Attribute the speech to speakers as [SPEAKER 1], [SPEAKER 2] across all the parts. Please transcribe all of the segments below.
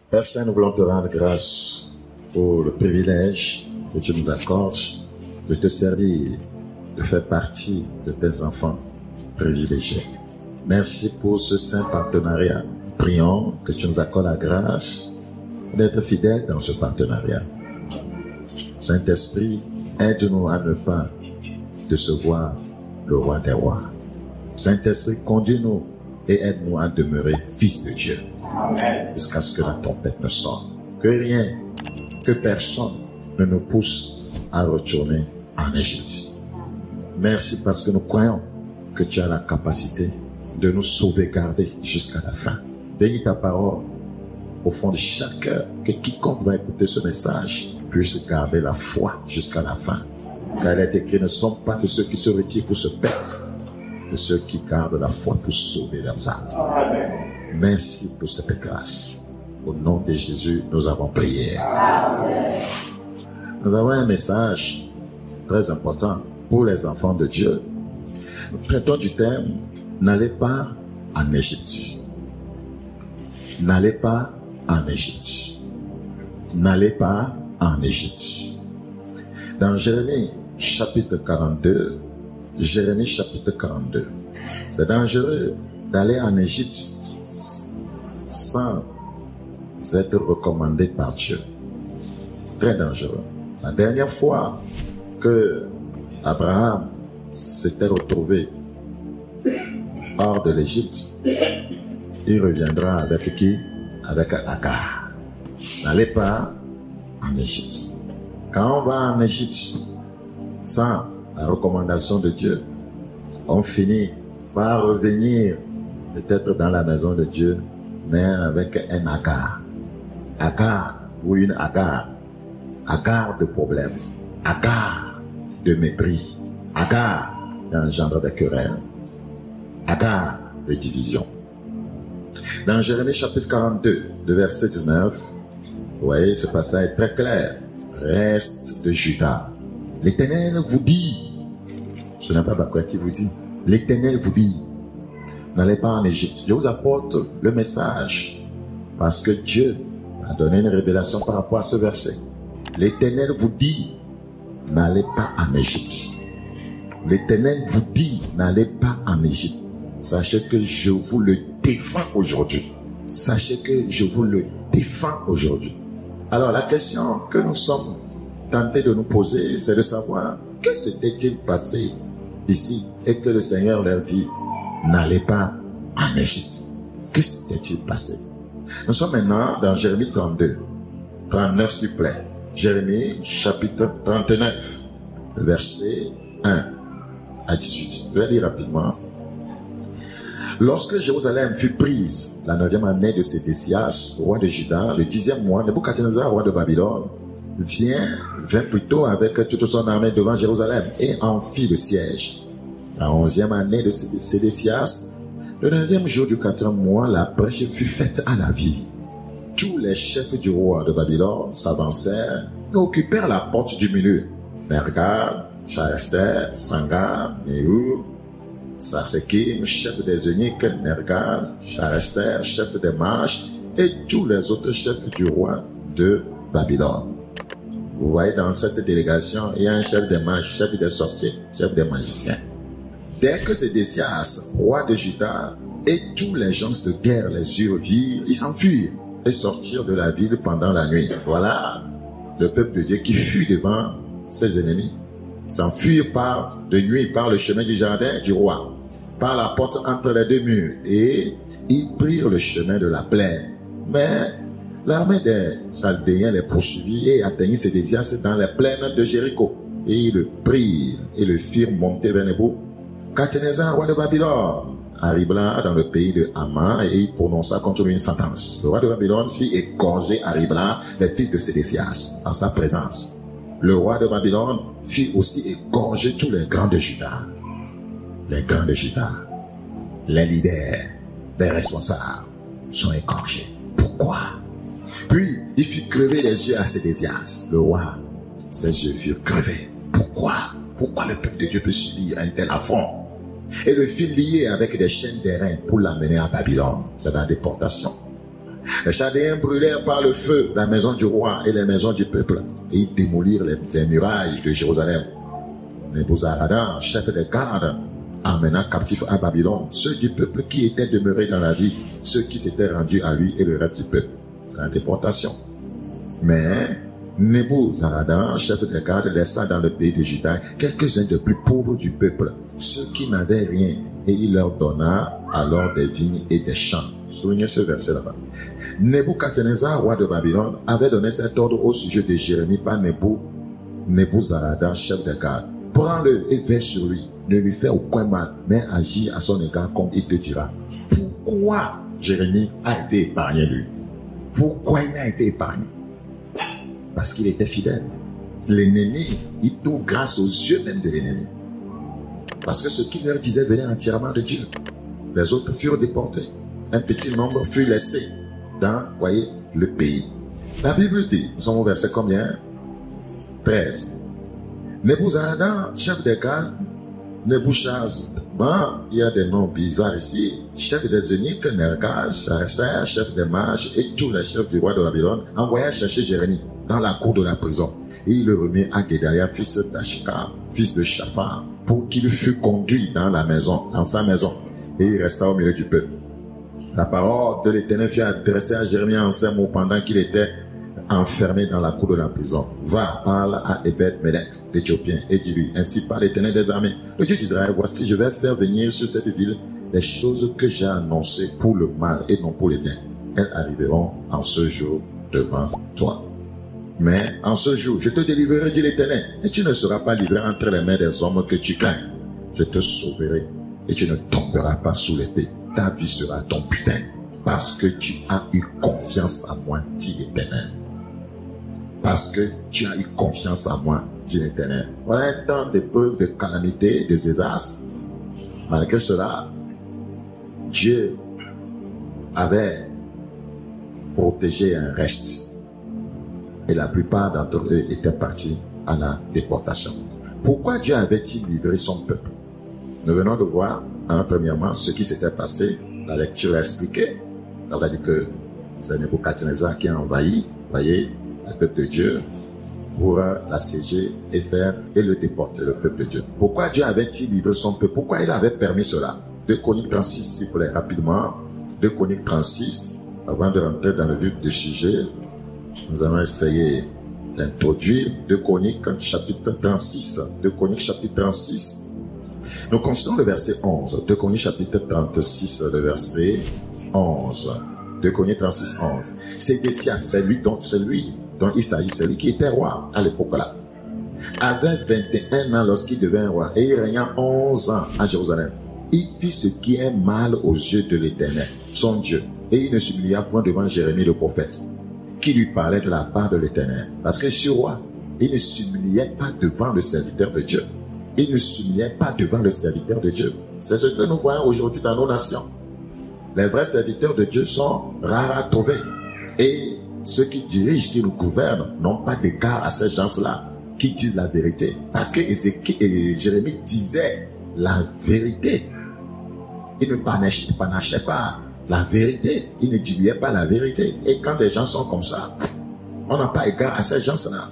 [SPEAKER 1] Père Saint, nous voulons te rendre grâce pour le privilège que tu nous accordes de te servir, de faire partie de tes enfants privilégiés. Merci pour ce saint partenariat. Prions que tu nous accordes la grâce d'être fidèles dans ce partenariat. Saint-Esprit, aide-nous à ne pas décevoir le roi des rois. Saint-Esprit, conduis-nous et aide-nous à demeurer fils de Dieu. Amen. Jusqu'à ce que la tempête ne sonne. Que rien, que personne ne nous pousse à retourner en Égypte. Merci parce que nous croyons que tu as la capacité de nous sauvegarder jusqu'à la fin. Bénis ta parole au fond de chaque cœur, que quiconque va écouter ce message puisse garder la foi jusqu'à la fin. Car il est écrit, ne sont pas de ceux qui se retirent pour se perdre, de ceux qui gardent la foi pour sauver leurs âmes. Amen. Merci pour cette grâce. Au nom de Jésus, nous avons prié. Amen. Nous avons un message très important pour les enfants de Dieu. Nous traitons du thème « N'allez pas en Égypte ». N'allez pas en Égypte. N'allez pas en Égypte. Dans Jérémie chapitre 42, Jérémie chapitre 42, c'est dangereux d'aller en Égypte sans être recommandé par Dieu. Très dangereux. La dernière fois que Abraham s'était retrouvé hors de l'Égypte, il reviendra avec qui? Avec Agar. N'allez pas en Égypte. Quand on va en Égypte sans la recommandation de Dieu, on finit par revenir peut-être dans la maison de Dieu, mais avec un Agar. Agar ou une Agar. Agar de problème. Agar de mépris. Agar d'un genre de querelle. Agar de division. Dans Jérémie chapitre 42, le verset 19, vous voyez, ce passage est très clair. Reste de Juda. L'Éternel vous dit, je n'ai pas quoi qui vous dit, l'Éternel vous dit, n'allez pas en Égypte. Je vous apporte le message parce que Dieu a donné une révélation par rapport à ce verset. L'Éternel vous dit, n'allez pas en Égypte. L'Éternel vous dit, n'allez pas en Égypte. Sachez que je vous le défends aujourd'hui. Sachez que je vous le défends aujourd'hui. Alors la question que nous sommes tentés de nous poser, c'est de savoir que s'était-il passé ici et que le Seigneur leur dit, n'allez pas en Égypte. Que s'était-il passé? Nous sommes maintenant dans Jérémie 32, 39 s'il vous plaît. Jérémie chapitre 39, verset 1 à 18. Je vais lire rapidement. Lorsque Jérusalem fut prise, la 9e année de Sédécias, roi de Juda, le 10e mois, Nebuchadnezzar, roi de Babylone, vint plutôt avec toute son armée devant Jérusalem et en fit le siège. La 11e année de Sédécias, le 9e jour du 4e mois, la brèche fut faite à la ville. Tous les chefs du roi de Babylone s'avancèrent et occupèrent la porte du milieu. Nergal, Shalester, Sangar, Néhur, Sarsekim, chef des eunuques, Nergal, Shalester, chef des mages, et tous les autres chefs du roi de Babylone. Vous voyez, dans cette délégation, il y a un chef des mages, chef des sorciers, chef des magiciens. Dès que Sédécias, roi de Juda, et tous les gens de guerre les eurent virent, ils s'enfuirent et sortirent de la ville pendant la nuit. Voilà le peuple de Dieu qui fut devant ses ennemis. S'enfuirent de nuit par le chemin du jardin du roi, par la porte entre les deux murs, et ils prirent le chemin de la plaine. Mais l'armée des Chaldéens les poursuivit et atteignit Sédécias dans les plaines de Jéricho. Et ils le prirent et le firent monter vers Nebuchadnezzar, roi de Babylone, à Ribla dans le pays de Haman, et il prononça contre lui une sentence. Le roi de Babylone fit égorger à Ribla les fils de Sédécias en sa présence. Le roi de Babylone fit aussi égorger tous les grands de Juda. Les grands de Juda, les leaders, les responsables sont égorgés. Pourquoi? Puis il fit crever les yeux à Sédécias. Le roi, ses yeux furent crevés. Pourquoi? Pourquoi le peuple de Dieu peut subir un tel affront? Et le fit lier avec des chaînes d'airain pour l'amener à Babylone. C'est la déportation. Les Chaldéens brûlèrent par le feu la maison du roi et les maisons du peuple, et ils démolirent les murailles de Jérusalem. Nebuzaradan, chef des gardes, emmena captifs à Babylone ceux du peuple qui étaient demeurés dans la ville, ceux qui s'étaient rendus à lui et le reste du peuple. C'est la déportation. Mais Nebuzaradan, chef des gardes, laissa dans le pays de Juda quelques-uns des plus pauvres du peuple, ceux qui n'avaient rien, et il leur donna alors des vignes et des champs. Soulignez ce verset là-bas. Nebuchadnezzar, roi de Babylone, avait donné cet ordre au sujet de Jérémie par Nebuzaradan, chef des gardes. Prends-le et veille sur lui. Ne lui fais aucun mal, mais agis à son égard comme il te dira. Pourquoi Jérémie a été épargné, lui? Pourquoi il a été épargné? Parce qu'il était fidèle. L'ennemi, il trouve grâce aux yeux même de l'ennemi. Parce que ce qu'il leur disait venait entièrement de Dieu. Les autres furent déportés. Un petit nombre fut laissé dans, voyez, le pays. La Bible dit, nous sommes au verset combien? 13. Nebuzaradan, chef des gardes, Nebuchadnezzar, il y a des noms bizarres ici, chef des eunuques, Nergal, Sharezer, chef des mages et tous les chefs du roi de Babylone envoyèrent chercher Jérémie dans la cour de la prison. Et il le remit à Guédalia, fils d'Ashka, fils de Shaphan, pour qu'il fût conduit dans la maison, dans sa maison. Et il resta au milieu du peuple. La parole de l'Éternel fut adressée à Jérémie en ces mots pendant qu'il était enfermé dans la cour de la prison. Va, parle à Ebed-Melech, l'Éthiopien, et dis-lui, ainsi parle l'Éternel des armées, le Dieu d'Israël, voici, je vais faire venir sur cette ville les choses que j'ai annoncées pour le mal et non pour le bien. Elles arriveront en ce jour devant toi. Mais en ce jour, je te délivrerai, dit l'Éternel, et tu ne seras pas livré entre les mains des hommes que tu crains. Je te sauverai, et tu ne tomberas pas sous l'épée. Ta vie sera ton butin, parce que tu as eu confiance en moi, dit l'Éternel. Parce que tu as eu confiance en moi, dit l'Éternel. Voilà un temps d'épreuves, de calamités, de désastres. Malgré cela, Dieu avait protégé un reste. Et la plupart d'entre eux étaient partis à la déportation. Pourquoi Dieu avait-il livré son peuple? Nous venons de voir, premièrement, ce qui s'était passé. La lecture a expliqué. On a dit que c'est Nebuchadnezzar qui a envahi, voyez, le peuple de Dieu pour l'assiéger et le déporter, le peuple de Dieu. Pourquoi Dieu avait-il livré son peuple? Pourquoi il avait permis cela? 2 Chroniques 36, s'il vous plaît, rapidement. 2 Chroniques 36, avant de rentrer dans le vif du sujet, nous allons essayer d'introduire 2 Chroniques chapitre 36. 2 Chroniques chapitre 36. Nous considérons le verset 11. 2 Chroniques chapitre 36, le verset 11. 2 Chroniques 36, 11. Sédécias, c'est lui dont il s'agit, celui qui était roi à l'époque-là, avait 21 ans lorsqu'il devint roi et il régna 11 ans à Jérusalem. Il fit ce qui est mal aux yeux de l'Éternel, son Dieu, et il ne s'humilia point devant Jérémie le prophète, qui lui parlait de la part de l'Éternel. Parce que ce roi, il ne s'humiliait pas devant le serviteur de Dieu. Il ne s'humiliait pas devant le serviteur de Dieu. C'est ce que nous voyons aujourd'hui dans nos nations. Les vrais serviteurs de Dieu sont rares à trouver. Et ceux qui dirigent, qui nous gouvernent, n'ont pas d'égard à ces gens-là qui disent la vérité. Parce que Jérémie disait la vérité. Il ne panachait pas la vérité. Il ne divulguait pas la vérité. Et quand des gens sont comme ça, on n'a pas égard à ces gens-là.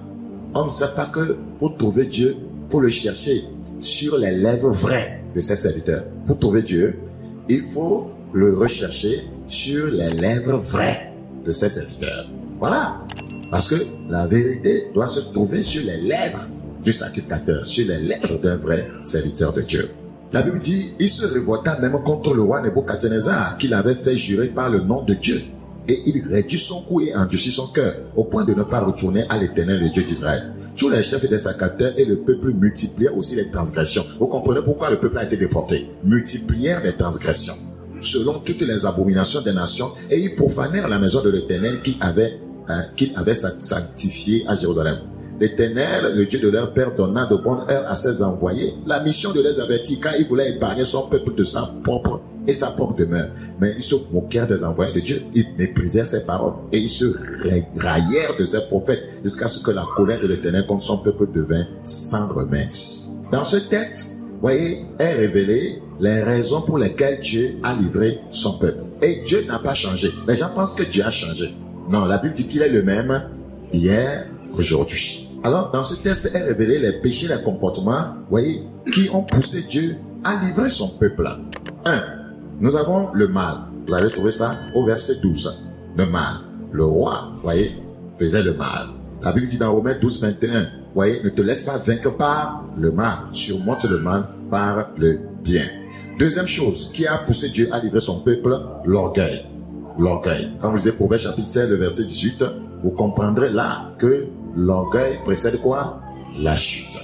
[SPEAKER 1] On ne sait pas que pour trouver Dieu, pour le chercher sur les lèvres vraies de ses serviteurs. Pour trouver Dieu, il faut le rechercher sur les lèvres vraies de ses serviteurs. Voilà. Parce que la vérité doit se trouver sur les lèvres du sacrificateur, sur les lèvres d'un vrai serviteur de Dieu. La Bible dit, il se révolta même contre le roi Nebuchadnezzar, qu'il avait fait jurer par le nom de Dieu. Et il réduit son cou et endurcit son cœur, au point de ne pas retourner à l'Éternel, le Dieu d'Israël. Tous les chefs des sacrificateurs et le peuple multiplièrent aussi les transgressions. Vous comprenez pourquoi le peuple a été déporté? Multiplièrent les transgressions, selon toutes les abominations des nations, et ils profanèrent la maison de l'Éternel qu'il avait sanctifiée à Jérusalem. L'Éternel, le Dieu de leur père, donna de bonne heure à ses envoyés la mission de les avertir, car il voulait épargner son peuple de sa propre demeure. Mais ils se moquèrent des envoyés de Dieu, ils méprisèrent ses paroles, et ils se raillèrent de ses prophètes, jusqu'à ce que la colère de l'Éternel contre son peuple devint sans remède. Dans ce texte, voyez, est révélé les raisons pour lesquelles Dieu a livré son peuple. Et Dieu n'a pas changé. Les gens pensent que Dieu a changé. Non, la Bible dit qu'il est le même hier, aujourd'hui. Alors, dans ce texte est révélé les péchés, les comportements, voyez, qui ont poussé Dieu à livrer son peuple. 1. Nous avons le mal. Vous avez trouvé ça au verset 12. Le mal. Le roi, voyez, faisait le mal. La Bible dit dans Romains 12, 21, voyez, ne te laisse pas vaincre par le mal. Surmonte le mal par le bien. Deuxième chose qui a poussé Dieu à livrer son peuple, l'orgueil. L'orgueil. Quand vous lisez Proverbes chapitre 16, le verset 18, vous comprendrez là que l'orgueil précède quoi? La chute.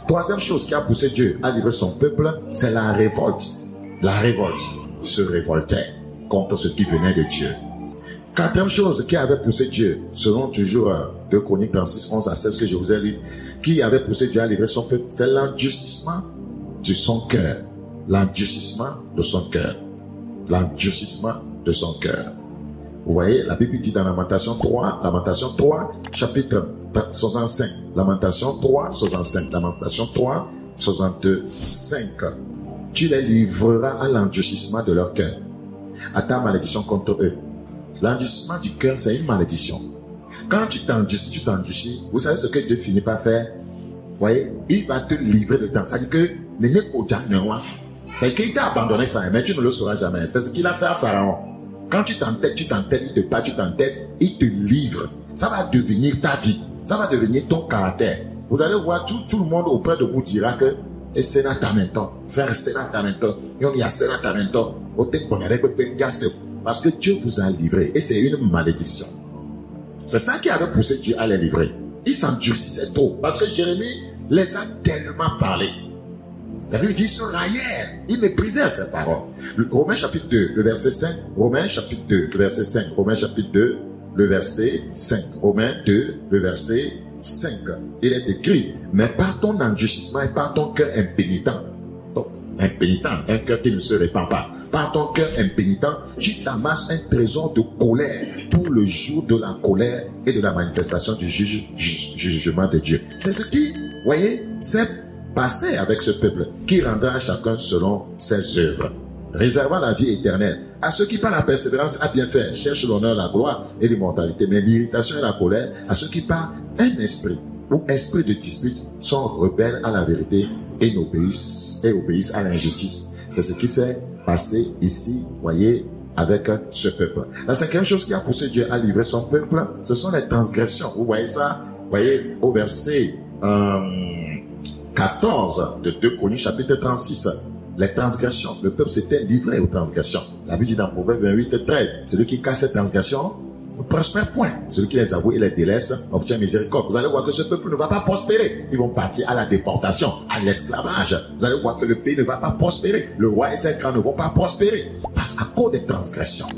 [SPEAKER 1] Troisième chose qui a poussé Dieu à livrer son peuple, c'est la révolte. La révolte. Il se révoltait contre ce qui venait de Dieu. Quatrième chose qui avait poussé Dieu, selon toujours 2 Chroniques 36, 11 à 16 que je vous ai lu, qui avait poussé Dieu à livrer son peuple, c'est l'endurcissement de son cœur. L'endurcissement de son cœur. L'endurcissement de son cœur. Vous voyez, la Bible dit dans Lamentation 3, chapitre 65. Lamentation 3, 65. Lamentation 3, 65. Tu les livreras à l'endurcissement de leur cœur, à ta malédiction contre eux. L'endurcissement du cœur, c'est une malédiction. Quand tu t'endurcis, vous savez ce que Dieu finit par faire? Vous voyez, il va te livrer dedans. Ça veut dire que c'est qu'il t'a abandonné ça, mais tu ne le sauras jamais. C'est ce qu'il a fait à Pharaon. Quand tu t'entêtes, il te bat, tu t'entêtes, il te livre. Ça va devenir ta vie. Ça va devenir ton caractère. Vous allez voir, tout le monde auprès de vous dira que parce que Dieu vous a livré et c'est une malédiction. C'est ça qui avait poussé Dieu à les livrer. Il s'endurcissait trop parce que Jérémie les a tellement parlé. La Bible dit, se raillèrent, ils méprisaient ses paroles. Romains chapitre 2, le verset 5. Romains chapitre 2, le verset 5. Romains chapitre 2, le verset 5. Romains 2, le verset 5. Il est écrit, mais par ton endurcissement et par ton cœur impénitent. Donc, impénitent, un cœur qui ne se répand pas. Par ton cœur impénitent, tu t'amasses un trésor de colère pour le jour de la colère et de la manifestation du jugement de Dieu. C'est ce qui, voyez, c'est passé avec ce peuple qui rendra à chacun selon ses œuvres, réservant la vie éternelle à ceux qui par la persévérance à bien faire cherchent l'honneur, la gloire et l'immortalité, mais l'irritation et la colère à ceux qui par un esprit ou esprit de dispute sont rebelles à la vérité et obéissent à l'injustice. C'est ce qui s'est passé ici, voyez, avec ce peuple. La cinquième chose qui a poussé Dieu à livrer son peuple, ce sont les transgressions. Vous voyez ça, voyez au verset 14 de 2 Chroniques chapitre 36. Les transgressions, le peuple s'était livré aux transgressions. La Bible dit dans Proverbe 28, 13, celui qui casse ses transgressions ne prospère point. Celui qui les avoue et les délaisse obtient miséricorde. Vous allez voir que ce peuple ne va pas prospérer. Ils vont partir à la déportation, à l'esclavage. Vous allez voir que le pays ne va pas prospérer. Le roi et ses grands ne vont pas prospérer. Parce qu'à cause des transgressions.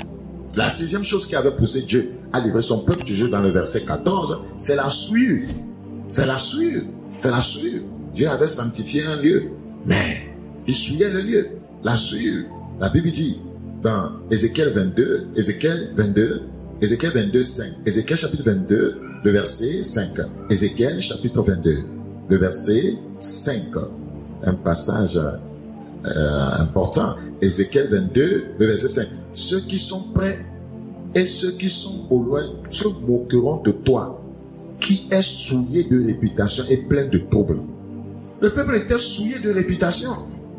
[SPEAKER 1] La sixième chose qui avait poussé Dieu à livrer son peuple, toujours dans le verset 14, c'est la souillure. C'est la souillure. C'est la souillure. Dieu avait sanctifié un lieu, mais il souillait le lieu. La souillure. La Bible dit dans Ézéchiel 22, 5. Ézéchiel chapitre 22, le verset 5. Ézéchiel chapitre 22, le verset 5. Un passage important. Ézéchiel 22, le verset 5. Ceux qui sont près et ceux qui sont au loin se moqueront de toi, qui est souillé de réputation et plein de troubles. Le peuple était souillé de réputation.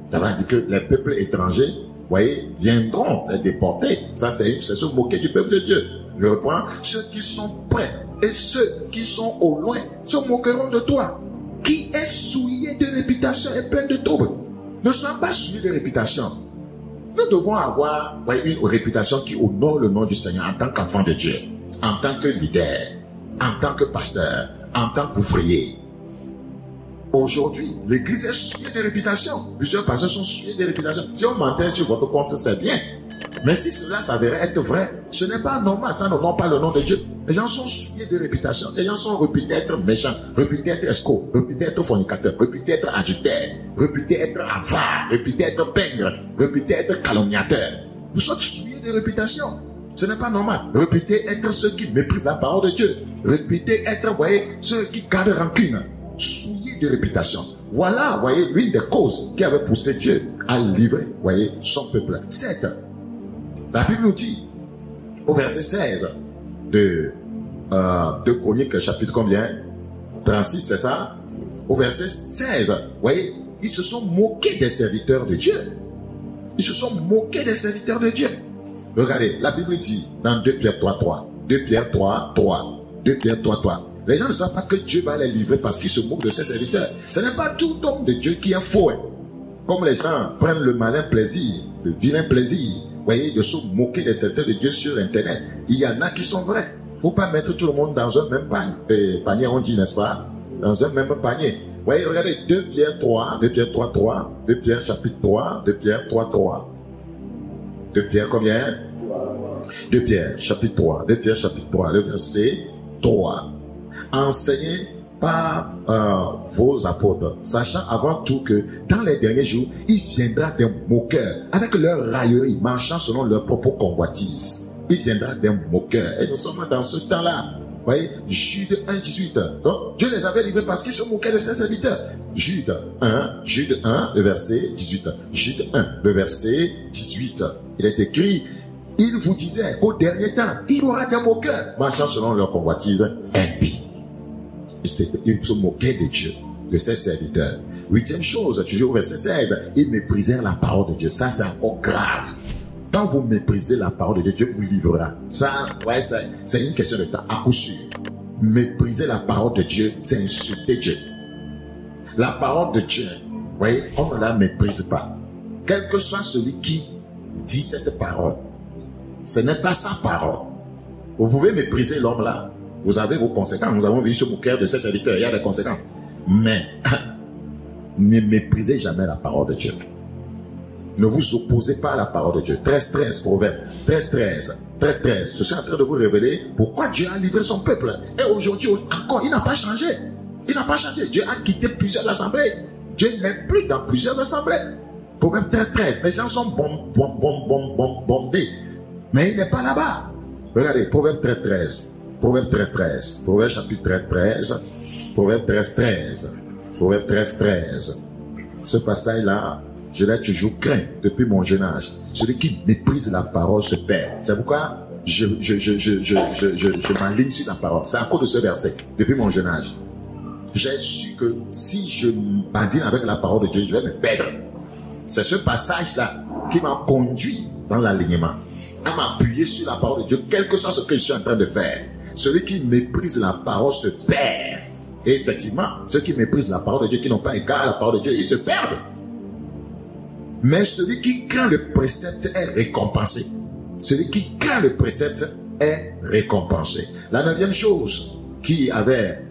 [SPEAKER 1] Ça veut dire que les peuples étrangers, voyez, viendront les déporter. Ça, c'est se moquer du peuple de Dieu. Je reprends. Ceux qui sont près et ceux qui sont au loin se moqueront de toi, qui est souillé de réputation et plein de troubles. Ne sois pas souillé de réputation. Nous devons avoir, voyez, une réputation qui honore le nom du Seigneur en tant qu'enfant de Dieu, en tant que leader, en tant que pasteur, en tant qu'ouvrier. Aujourd'hui, l'église est souillée de réputation. Plusieurs pasteurs sont souillés de réputation. Si on mentait sur votre compte, c'est bien. Mais si cela s'avérait être vrai, ce n'est pas normal. Ça n'honore pas le nom de Dieu. Les gens sont souillés de réputation. Les gens sont réputés être méchants, réputés être escrocs, réputés être fornicateurs, réputés être adultères, réputés être avares, réputés être pingres, réputés être calomniateurs. Vous êtes souillés de réputation. Ce n'est pas normal. Réputés être ceux qui méprisent la parole de Dieu. Réputés être, voyez, ceux qui gardent rancune. Souillés de réputation. Voilà, voyez, l'une des causes qui avait poussé Dieu à livrer, voyez, son peuple. 7. La Bible nous dit, au verset 16 de Chroniques, chapitre combien? 36, c'est ça? Au verset 16, voyez, ils se sont moqués des serviteurs de Dieu. Ils se sont moqués des serviteurs de Dieu. Regardez, la Bible dit dans 2 Pierre 3, 3. 2 Pierre 3, 3. 2 Pierre 3, 3. Les gens ne savent pas que Dieu va les livrer parce qu'ils se moquent de ses serviteurs. Ce n'est pas tout homme de Dieu qui est faux. Hein. Comme les gens prennent le malin plaisir, le vilain plaisir, voyez, de se moquer des serviteurs de Dieu sur Internet. Il y en a qui sont vrais. Il ne faut pas mettre tout le monde dans un même panier, on dit, n'est-ce pas? Dans un même panier. Voyez, regardez, 2 Pierre 3, 2 Pierre 3, 3, 2 Pierre chapitre 3, 2 Pierre 3, 3. 2 Pierre combien? 2 Pierre chapitre 3, 2 Pierre chapitre 3, le verset 3. Enseignez par vos apôtres, sachant avant tout que dans les derniers jours, il viendra des moqueurs, avec leurs railleries, marchant selon leur propre convoitise. Il viendra des moqueurs. Et nous sommes dans ce temps-là. Vous voyez, Jude 1, 18. Donc, Dieu les avait livrés parce qu'ils se moquaient de ses serviteurs. Jude 1, le verset 18. Jude 1, le verset 18. Il est écrit, il vous disait qu'au dernier temps, il y aura des moqueurs, marchant selon leur convoitise impie. Ils se moquaient de Dieu, de ses serviteurs. 8e chose, toujours au verset 16, ils méprisèrent la parole de Dieu. Ça, c'est encore grave. Quand vous méprisez la parole de Dieu, Dieu vous livrera. Ça, ouais, c'est une question de temps, à coup sûr. Mépriser la parole de Dieu, c'est insulter Dieu. La parole de Dieu, vous voyez, on ne la méprise pas. Quel que soit celui qui dit cette parole, ce n'est pas sa parole. Vous pouvez mépriser l'homme là. Vous avez vos conséquences. Nous avons vu ce bouquin de ses serviteurs. Il y a des conséquences. Mais, ne méprisez jamais la parole de Dieu. Ne vous opposez pas à la parole de Dieu. 13-13, proverbe. 13-13. 13-13. Je suis en train de vous révéler pourquoi Dieu a livré son peuple. Et aujourd'hui, encore, il n'a pas changé. Il n'a pas changé. Dieu a quitté plusieurs assemblées. Dieu n'est plus dans plusieurs assemblées. Proverbe 13-13. Les gens sont bombés. Mais il n'est pas là-bas. Regardez, Proverbe 13-13. Proverbe 13-13. Proverbe chapitre 13-13. Proverbe 13-13. Proverbe 13-13. Ce passage-là, je l'ai toujours craint depuis mon jeune âge. Celui qui méprise la parole se perd. C'est pourquoi je m'aligne sur la parole. C'est à cause de ce verset, depuis mon jeune âge. J'ai su que si je m'aligne avec la parole de Dieu, je vais me perdre. C'est ce passage-là qui m'a conduit dans l'alignement, à m'appuyer sur la parole de Dieu, quel que soit ce que je suis en train de faire. Celui qui méprise la parole se perd. Et effectivement, ceux qui méprisent la parole de Dieu, qui n'ont pas égard à la parole de Dieu, ils se perdent. Mais celui qui craint le précepte est récompensé. Celui qui craint le précepte est récompensé. La 9e chose qui avait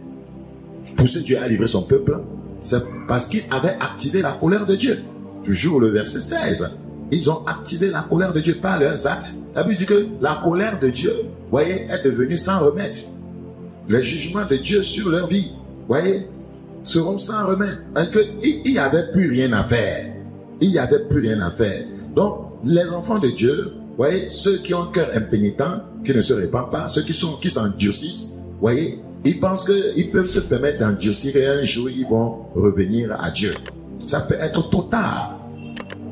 [SPEAKER 1] poussé Dieu à livrer son peuple, c'est parce qu'il avait activé la colère de Dieu. Toujours le verset 16. Ils ont activé la colère de Dieu par leurs actes. La Bible dit que la colère de Dieu, voyez, est devenue sans remède. Les jugements de Dieu sur leur vie, voyez, seront sans remède. Parce qu'il n'y avait plus rien à faire. Il n'y avait plus rien à faire. Donc, les enfants de Dieu, voyez, ceux qui ont un cœur impénitent, qui ne se répandent pas, ceux qui s'endurcissent, voyez, ils pensent qu'ils peuvent se permettre d'endurcir et un jour ils vont revenir à Dieu. Ça peut être trop tard.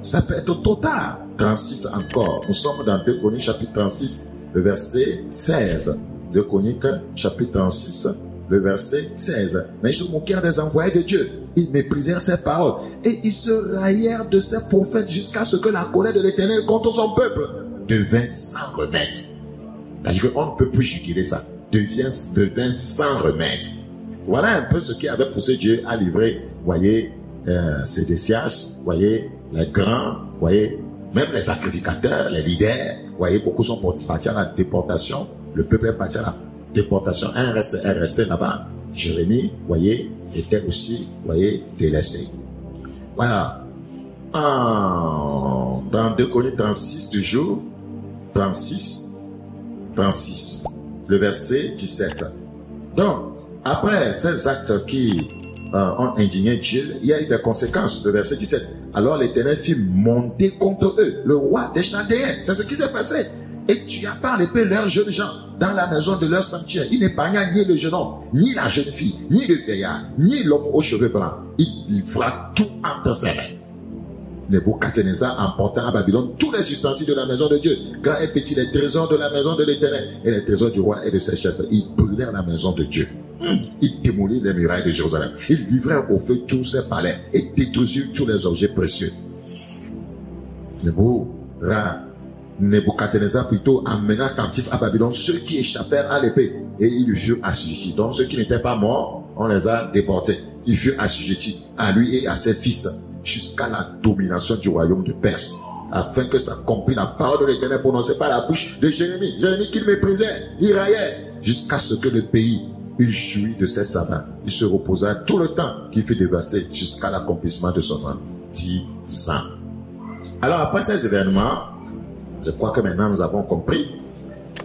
[SPEAKER 1] Ça peut être trop tard. 36 encore. Nous sommes dans 2 Chroniques chapitre 36, le verset 16. 2 Chroniques chapitre 36, le verset 16. Mais ils se moquèrent des envoyés de Dieu. Ils méprisèrent ses paroles. Et ils se raillèrent de ses prophètes jusqu'à ce que la colère de l'Éternel contre son peuple devint sans remède. C'est-à-dire qu'on ne peut plus juguler ça. Devint sans remède. Voilà un peu ce qui avait poussé Dieu à livrer, voyez, Sédécias, voyez, les grands, voyez, même les sacrificateurs, les leaders, voyez, beaucoup sont partis à la déportation. Le peuple est parti à la déportation. Un est resté là-bas. Jérémie, voyez, était aussi, voyez, délaissé. Voilà. Dans 2 Chroniques 36 du jour, 36, le verset 17. Donc, après ces actes qui ont indigné Dieu, il y a eu des conséquences. Le verset 17. Alors l'Éternel fit monter contre eux le roi des Chaldéens. C'est ce qui s'est passé. Et tu as par l'épée leurs jeunes gens dans la maison de leur sanctuaire. Il n'épargna ni le jeune homme, ni la jeune fille, ni le vieillard, ni l'homme aux cheveux blancs. Il livra tout entre ses mains. Nebuchadnezzar emporta à Babylone tous les ustensiles de la maison de Dieu, grands et petits, les trésors de la maison de l'Éternel et les trésors du roi et de ses chefs. Ils brûlèrent la maison de Dieu. Ils démolirent les murailles de Jérusalem. Ils livrèrent au feu tous ses palais et détruisirent tous les objets précieux. Nebuchadnezzar plutôt amena captifs à Babylone ceux qui échappèrent à l'épée et ils lui furent assujettis. Donc ceux qui n'étaient pas morts, on les a déportés. Ils furent assujettis à lui et à ses fils jusqu'à la domination du royaume de Perse, afin que s'accomplisse la parole de l'Éternel prononcée par la bouche de Jérémie. Jérémie qu'il méprisait, il raillait, jusqu'à ce que le pays eût joui de ses sabbats. Il se reposa tout le temps qu'il fut dévasté jusqu'à l'accomplissement de 70 ans. Alors après ces événements, je crois que maintenant nous avons compris,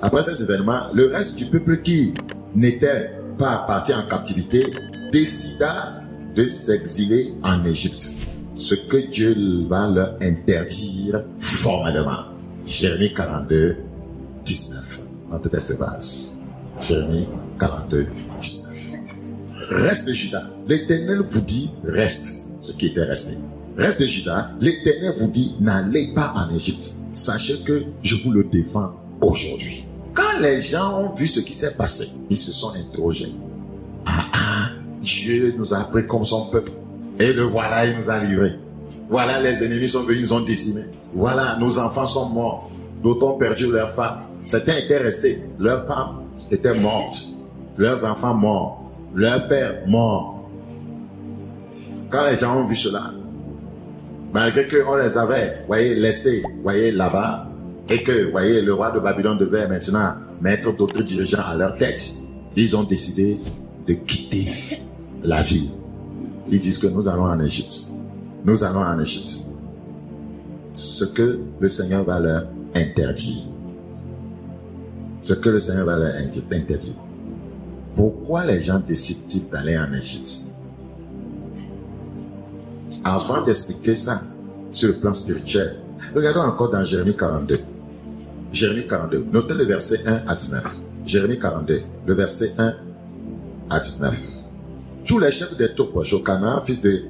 [SPEAKER 1] après ces événements, le reste du peuple qui n'était pas parti en captivité décida de s'exiler en Égypte. Ce que Dieu va leur interdire formellement. Jérémie 42, 19. Notre texte base. Jérémie 42, 19. Reste de Juda. L'Éternel vous dit reste. Ce qui était resté. Reste de Juda. L'Éternel vous dit n'allez pas en Égypte. Sachez que je vous le défends aujourd'hui. Quand les gens ont vu ce qui s'est passé, ils se sont interrogés. Dieu nous a pris comme son peuple. Et le voilà, il nous a livrés. Voilà, les ennemis sont venus, ils nous ont décimés. Voilà, nos enfants sont morts. D'autres ont perdu leurs femmes. Certains étaient restés. Leurs femmes étaient mortes. Leurs enfants morts. Leur père mort. Quand les gens ont vu cela, malgré qu'on les avait, laissés, là-bas, et que, le roi de Babylone devait maintenant mettre d'autres dirigeants à leur tête, ils ont décidé de quitter la ville. Ils disent que nous allons en Égypte. Nous allons en Égypte. Ce que le Seigneur va leur interdire. Ce que le Seigneur va leur interdire. Pourquoi les gens décident-ils d'aller en Égypte? Avant d'expliquer ça sur le plan spirituel, regardons encore dans Jérémie 42. Jérémie 42. Notez le verset 1 à 19. Jérémie 42, le verset 1 à 19. Tous les chefs des troupes, Jokana, fils de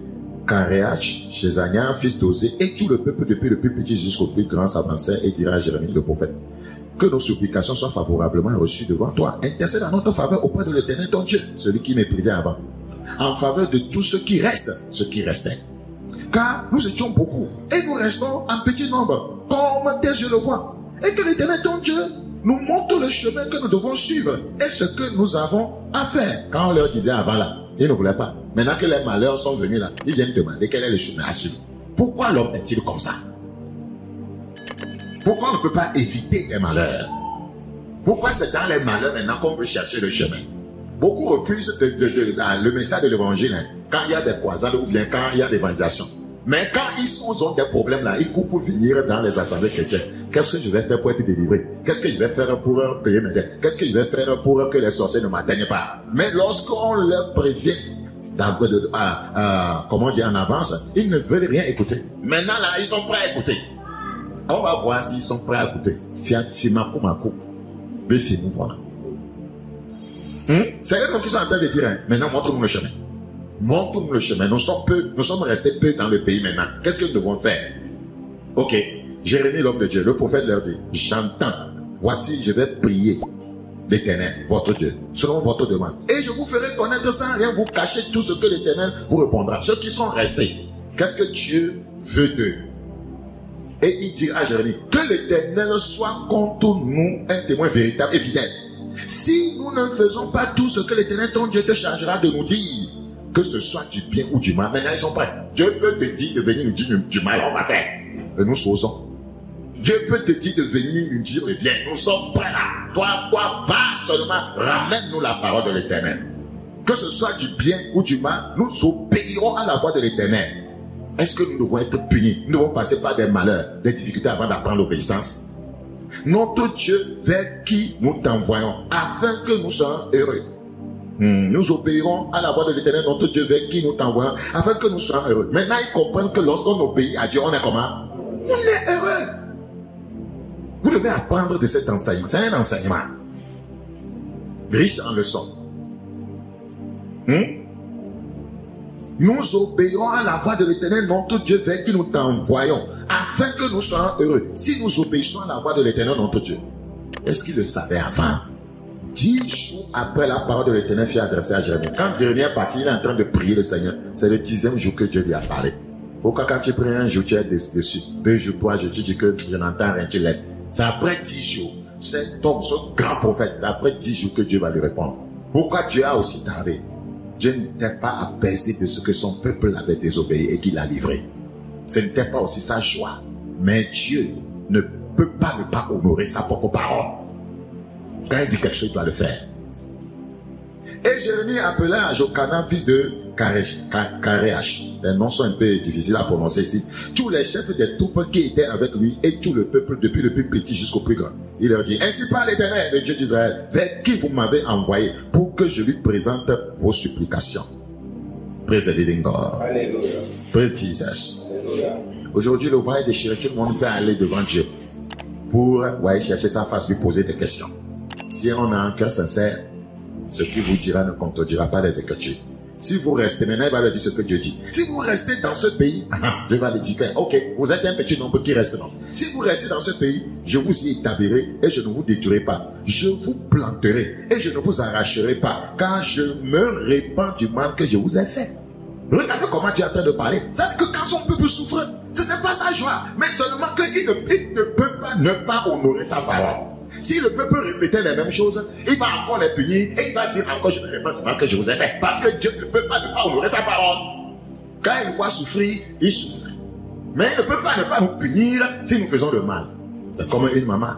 [SPEAKER 1] Karéach, Shezania, fils d'Osée, et tout le peuple, depuis le plus petit jusqu'au plus grand, s'avançaient et diraient à Jérémie le prophète: que nos supplications soient favorablement reçues devant toi. Intercède en notre faveur auprès de l'Éternel ton Dieu, celui qui méprisait avant, en faveur de tous ceux qui restent, ceux qui restaient. Car nous étions beaucoup, et nous restons en petit nombre, comme tes yeux le voient. Et que l'Éternel ton Dieu nous montre le chemin que nous devons suivre, et ce que nous avons à faire. Quand on leur disait avant là, ils ne voulaient pas. Maintenant que les malheurs sont venus là, ils viennent demander quel est le chemin à suivre. Pourquoi l'homme est-il comme ça? Pourquoi on ne peut pas éviter les malheurs? Pourquoi c'est dans les malheurs maintenant qu'on veut chercher le chemin? Beaucoup refusent le message de l'évangile, quand il y a des croisades ou bien quand il y a l'évangélisation. Mais quand ils ont des problèmes là, ils courent pour venir dans les assemblées chrétiennes. Qu'est-ce que je vais faire pour être délivré? Qu'est-ce que je vais faire pour payer mes dettes? Qu'est-ce que je vais faire pour que les sorciers ne m'atteignent pas? Mais lorsqu'on leur prévient, comment dire, en avance, ils ne veulent rien écouter. Maintenant là, ils sont prêts à écouter. On va voir s'ils sont prêts à écouter. C'est eux qui sont en train de dire, maintenant montre-nous le chemin. Montre-nous le chemin. Nous sommes restés peu dans le pays maintenant. Qu'est-ce que nous devons faire? Ok. Jérémie, l'homme de Dieu, le prophète leur dit: j'entends. Voici, je vais prier l'Éternel, votre Dieu, selon votre demande. Et je vous ferai connaître sans rien vous cacher tout ce que l'Éternel vous répondra. Ceux qui sont restés, qu'est-ce que Dieu veut d'eux? Et il dira à Jérémie: que l'Éternel soit contre nous un témoin véritable et fidèle. Si nous ne faisons pas tout ce que l'Éternel ton Dieu te chargera de nous dire, que ce soit du bien ou du mal, maintenant ils sont prêts. Dieu peut te dire de venir nous dire du mal, on va faire. Et nous sautons. Dieu peut te dire de venir nous dire le bien. Nous sommes prêts là. Toi, va seulement, ramène-nous la parole de l'Éternel. Que ce soit du bien ou du mal, nous obéirons à la voix de l'Éternel. Est-ce que nous devons être punis? Nous devons passer par des malheurs, des difficultés avant d'apprendre l'obéissance? Notre Dieu vers qui nous t'envoyons, afin que nous soyons heureux. Nous obéirons à la voix de l'Éternel, notre Dieu vers qui nous t'envoyons, afin que nous soyons heureux. Maintenant, ils comprennent que lorsqu'on obéit à Dieu, on est comment? On est heureux. Vous devez apprendre de cet enseignement. C'est un enseignement riche en leçons. Nous obéirons à la voix de l'Éternel, notre Dieu, vers qui nous t'envoyons, afin que nous soyons heureux. Si nous obéissons à la voix de l'Éternel, notre Dieu. Est-ce qu'il le savait avant? 10 jours après la parole de l'Éternel fut adressée à Jérémie. Quand Jérémie est parti, il est en train de prier le Seigneur. C'est le 10e jour que Dieu lui a parlé. Pourquoi quand tu pries un jour, tu es dessus? 2 jours, 3 jours, tu dis que je n'entends rien, tu laisses. C'est après 10 jours. C'est ton grand prophète. C'est après 10 jours que Dieu va lui répondre. Pourquoi Dieu a aussi tardé? Dieu n'était pas apaisé de ce que son peuple avait désobéi et qu'il a livré. Ce n'était pas aussi sa joie. Mais Dieu ne peut pas ne pas honorer sa propre parole. Quand il dit quelque chose, il doit le faire. Et Jérémie appela Jochanan, fils de Karéach. Les noms sont un peu difficiles à prononcer ici. Tous les chefs des troupes qui étaient avec lui et tout le peuple, depuis le plus petit jusqu'au plus grand. Il leur dit, ainsi parle l'Éternel, le Dieu d'Israël, vers qui vous m'avez envoyé pour que je lui présente vos supplications. Praise the living God. Alléluia. Praise Jesus. Alléluia. Aujourd'hui, le voile est déchiré, tout le monde peut aller devant Dieu pour chercher sa face, lui poser des questions. Si on a un cœur sincère, ce qu'il vous dira ne contredira pas les Écritures. Si vous restez, maintenant il va leur dire ce que Dieu dit. Si vous restez dans ce pays, Dieu va le dire, ok, vous êtes un petit nombre qui reste non. Si vous restez dans ce pays, je vous y établirai et je ne vous détruirai pas. Je vous planterai et je ne vous arracherai pas, car je me répands du mal que je vous ai fait. Regardez comment Dieu est en train de parler. C'est-à-dire que quand son peuple souffre, ce n'est pas sa joie, mais seulement qu'il ne peut pas ne pas honorer sa parole. Si le peuple répétait les mêmes choses, il va encore les punir et il va dire encore je ne réponds pas que je vous ai fait. Parce que Dieu ne peut pas ne pas honorer sa parole. Quand il nous voit souffrir, il souffre. Mais il ne peut pas ne pas nous punir si nous faisons le mal. C'est comme une maman.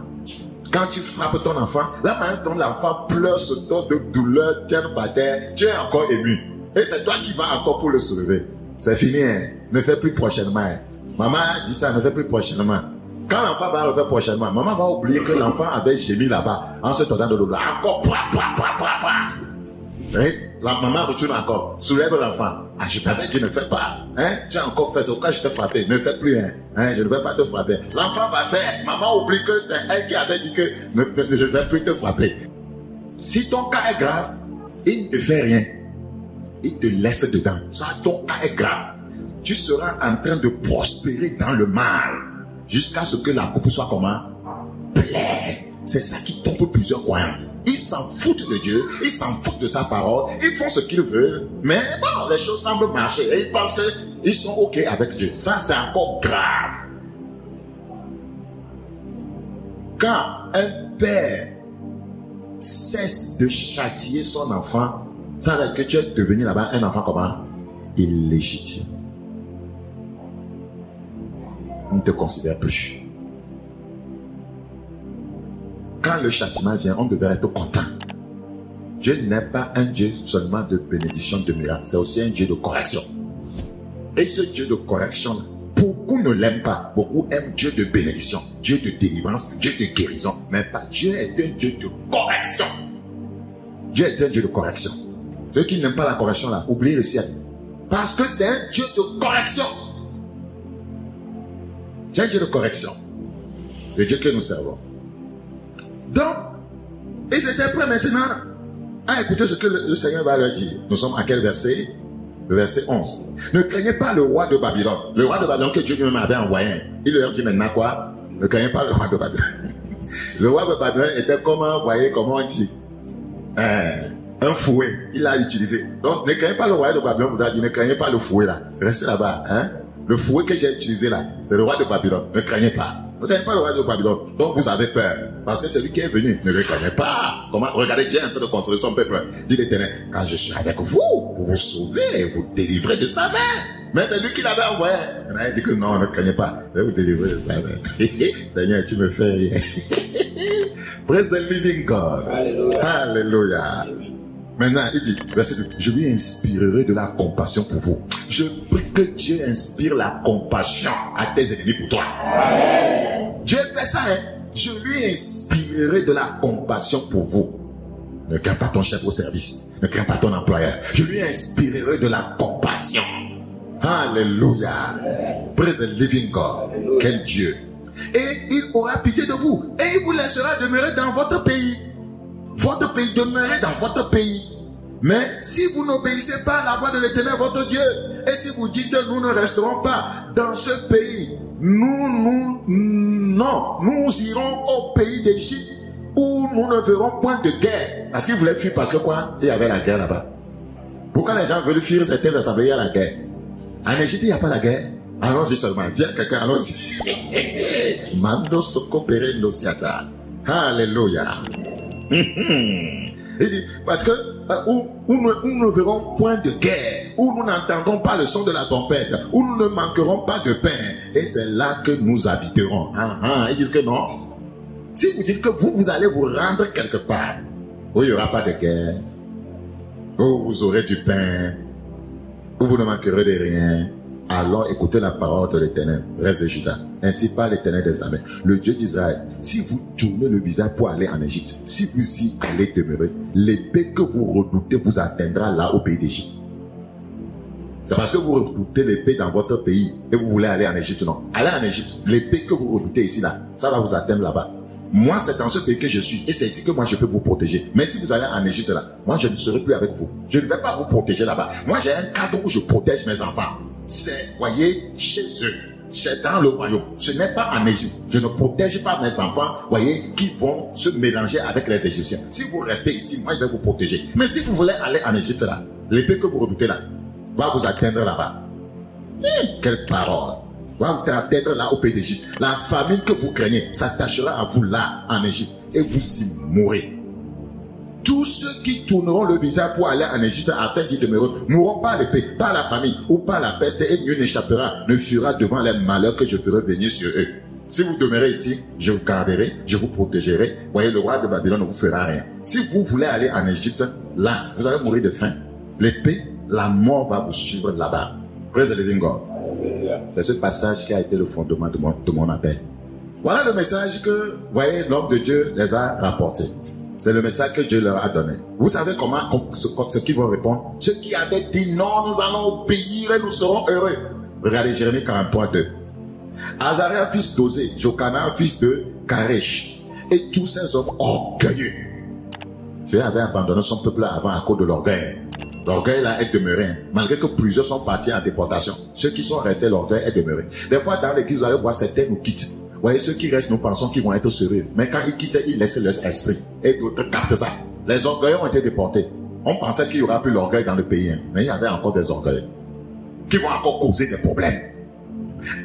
[SPEAKER 1] Quand tu frappes ton enfant, la manière dont l'enfant pleure, se tord de douleur, tient par terre, tu es encore ému. Et c'est toi qui vas encore pour le soulever. C'est fini, hein? Ne fais plus prochainement. Hein? Maman dit ça, ne fais plus prochainement. Quand l'enfant va refaire prochainement, maman va oublier que l'enfant avait gémi là-bas en se tordant de l'eau. Encore, Et la maman retourne encore, soulève l'enfant. Ah, je t'avais dit, ne fais pas. Hein? Tu as encore fait ça, quand je t'ai frappé, ne fais plus. Hein? Je ne vais pas te frapper. L'enfant va faire. Maman oublie que c'est elle qui avait dit que je ne vais plus te frapper. Si ton cas est grave, il ne fait rien. Il te laisse dedans. Ça, ton cas est grave. Tu seras en train de prospérer dans le mal. Jusqu'à ce que la coupe soit comment? Pleine. C'est ça qui tombe plusieurs croyants. Ils s'en foutent de Dieu, ils s'en foutent de sa parole, ils font ce qu'ils veulent, mais bon, les choses semblent marcher et ils pensent qu'ils sont ok avec Dieu. Ça, c'est encore grave. Quand un père cesse de châtier son enfant, ça veut dire que tu es devenu là-bas un enfant comment? Illégitime. On ne te considère plus. Quand le châtiment vient, on devrait être content. Dieu n'est pas un Dieu seulement de bénédiction, de miracle. C'est aussi un Dieu de correction. Et ce Dieu de correction, beaucoup ne l'aiment pas. Beaucoup aiment Dieu de bénédiction, Dieu de délivrance, Dieu de guérison. Mais pas Dieu est un Dieu de correction. Dieu est un Dieu de correction. Ceux qui n'aiment pas la correction là, oubliez le ciel. Parce que c'est un Dieu de correction. C'est un Dieu de correction. Le Dieu que nous servons. Donc, ils étaient prêts maintenant à écouter ce que le Seigneur va leur dire. Nous sommes à quel verset? Le verset 11. Ne craignez pas le roi de Babylone. Le roi de Babylone que Dieu lui-même avait envoyé. Il leur dit maintenant quoi? Ne craignez pas le roi de Babylone. Le roi de Babylone était comment, voyez, comment on dit? Un fouet. Il l'a utilisé. Donc, ne craignez pas le roi de Babylone. Vous avez dit, ne craignez pas le fouet là. Restez là-bas. Hein? Le fouet que j'ai utilisé là, c'est le roi de Babylone. Ne craignez pas. Ne craignez pas le roi de Babylone. Donc vous avez peur. Parce que c'est lui qui est venu. Ne le craignez pas. Comment? Regardez, Dieu est en train de construire son peuple. Dit l'Éternel, quand je suis avec vous, pour vous sauver et vous délivrer de sa main. Mais c'est lui qui l'avait envoyé. Il dit que non, ne craignez pas. Je vais vous délivrer de sa main. Seigneur, tu me fais rire. Praise the living God. Alléluia. Alléluia. Maintenant, il dit, verset 2, je lui inspirerai de la compassion pour vous. Je prie que Dieu inspire la compassion à tes ennemis pour toi. Amen. Dieu fait ça, hein? Je lui inspirerai de la compassion pour vous. Ne crains pas ton chef au service. Ne crains pas ton employeur. Je lui inspirerai de la compassion. Alléluia. Praise the living God. Alléluia. Quel Dieu. et il aura pitié de vous et il vous laissera demeurer dans votre pays. Votre pays, demeurez dans votre pays. Mais si vous n'obéissez pas à la voix de l'Éternel votre Dieu, et si vous dites nous ne resterons pas dans ce pays, nous irons au pays d'Égypte où nous ne verrons point de guerre. Parce qu'ils voulaient fuir parce que quoi? Il y avait la guerre là-bas. Pourquoi les gens veulent fuir certaines assemblées? Il y a la guerre. En Égypte, il n'y a pas la guerre. Allons-y seulement. Dis à quelqu'un, allons-y. Mando soko pere no siata. Alléluia. Il dit, parce que où nous ne verrons point de guerre, où nous n'entendrons pas le son de la tempête, où nous ne manquerons pas de pain, et c'est là que nous habiterons. Ils disent que non. Si vous dites que vous allez vous rendre quelque part, où il n'y aura pas de guerre, où vous aurez du pain, où vous ne manquerez de rien, alors écoutez la parole de l'Éternel, reste de Juda. Ainsi parle l'Éternel des armées, le Dieu d'Israël. Si vous tournez le visage pour aller en Égypte, si vous y allez demeurer, l'épée que vous redoutez vous atteindra là au pays d'Égypte. C'est parce que vous redoutez l'épée dans votre pays et vous voulez aller en Égypte, non. Allez en Égypte, l'épée que vous redoutez ici, là, ça va vous atteindre là-bas. Moi, c'est dans ce pays que je suis et c'est ici que moi je peux vous protéger. Mais si vous allez en Égypte, là, moi je ne serai plus avec vous. Je ne vais pas vous protéger là-bas. Moi, j'ai un cadre où je protège mes enfants. C'est, voyez, chez eux. C'est dans le royaume. Ce n'est pas en Égypte. Je ne protège pas mes enfants, voyez, qui vont se mélanger avec les Égyptiens. Si vous restez ici, moi je vais vous protéger. Mais si vous voulez aller en Égypte là, l'épée que vous redoutez là, va vous atteindre là-bas. Quelle parole! Va vous atteindre là au pays d'Égypte. La famine que vous craignez s'attachera à vous là en Égypte et vous y mourrez. Tous ceux qui tourneront le visage pour aller en Égypte afin d'y demeurer mourront par l'épée, par la famine ou par la peste et nul n'échappera, ne fuira devant les malheurs que je ferai venir sur eux. Si vous demeurez ici, je vous garderai, je vous protégerai. Voyez, le roi de Babylone ne vous fera rien. Si vous voulez aller en Égypte, là, vous allez mourir de faim. L'épée, la mort va vous suivre là-bas. Praise the living God. C'est ce passage qui a été le fondement de mon appel. Voilà le message que, voyez, l'homme de Dieu les a rapportés. C'est le message que Dieu leur a donné. Vous savez ce qu'ils vont répondre? Ceux qui avaient dit non, nous allons obéir et nous serons heureux. Regardez Jérémie 43:2. Azaria, fils d'Osée, Jokana, fils de Karesh, et tous ces hommes orgueilleux. Dieu avait abandonné son peuple avant à cause de l'orgueil. L'orgueil là est demeuré. Malgré que plusieurs sont partis en déportation, ceux qui sont restés, l'orgueil est demeuré. Des fois dans l'église, vous allez voir certains nous quittent. Vous voyez, ceux qui restent, nous pensons qu'ils vont être sérieux. Mais quand ils quittent, ils laissent leur esprit. Et d'autres captent ça. Les orgueils ont été déportés. On pensait qu'il n'y aura plus l'orgueil dans le pays. Mais il y avait encore des orgueils qui vont encore causer des problèmes.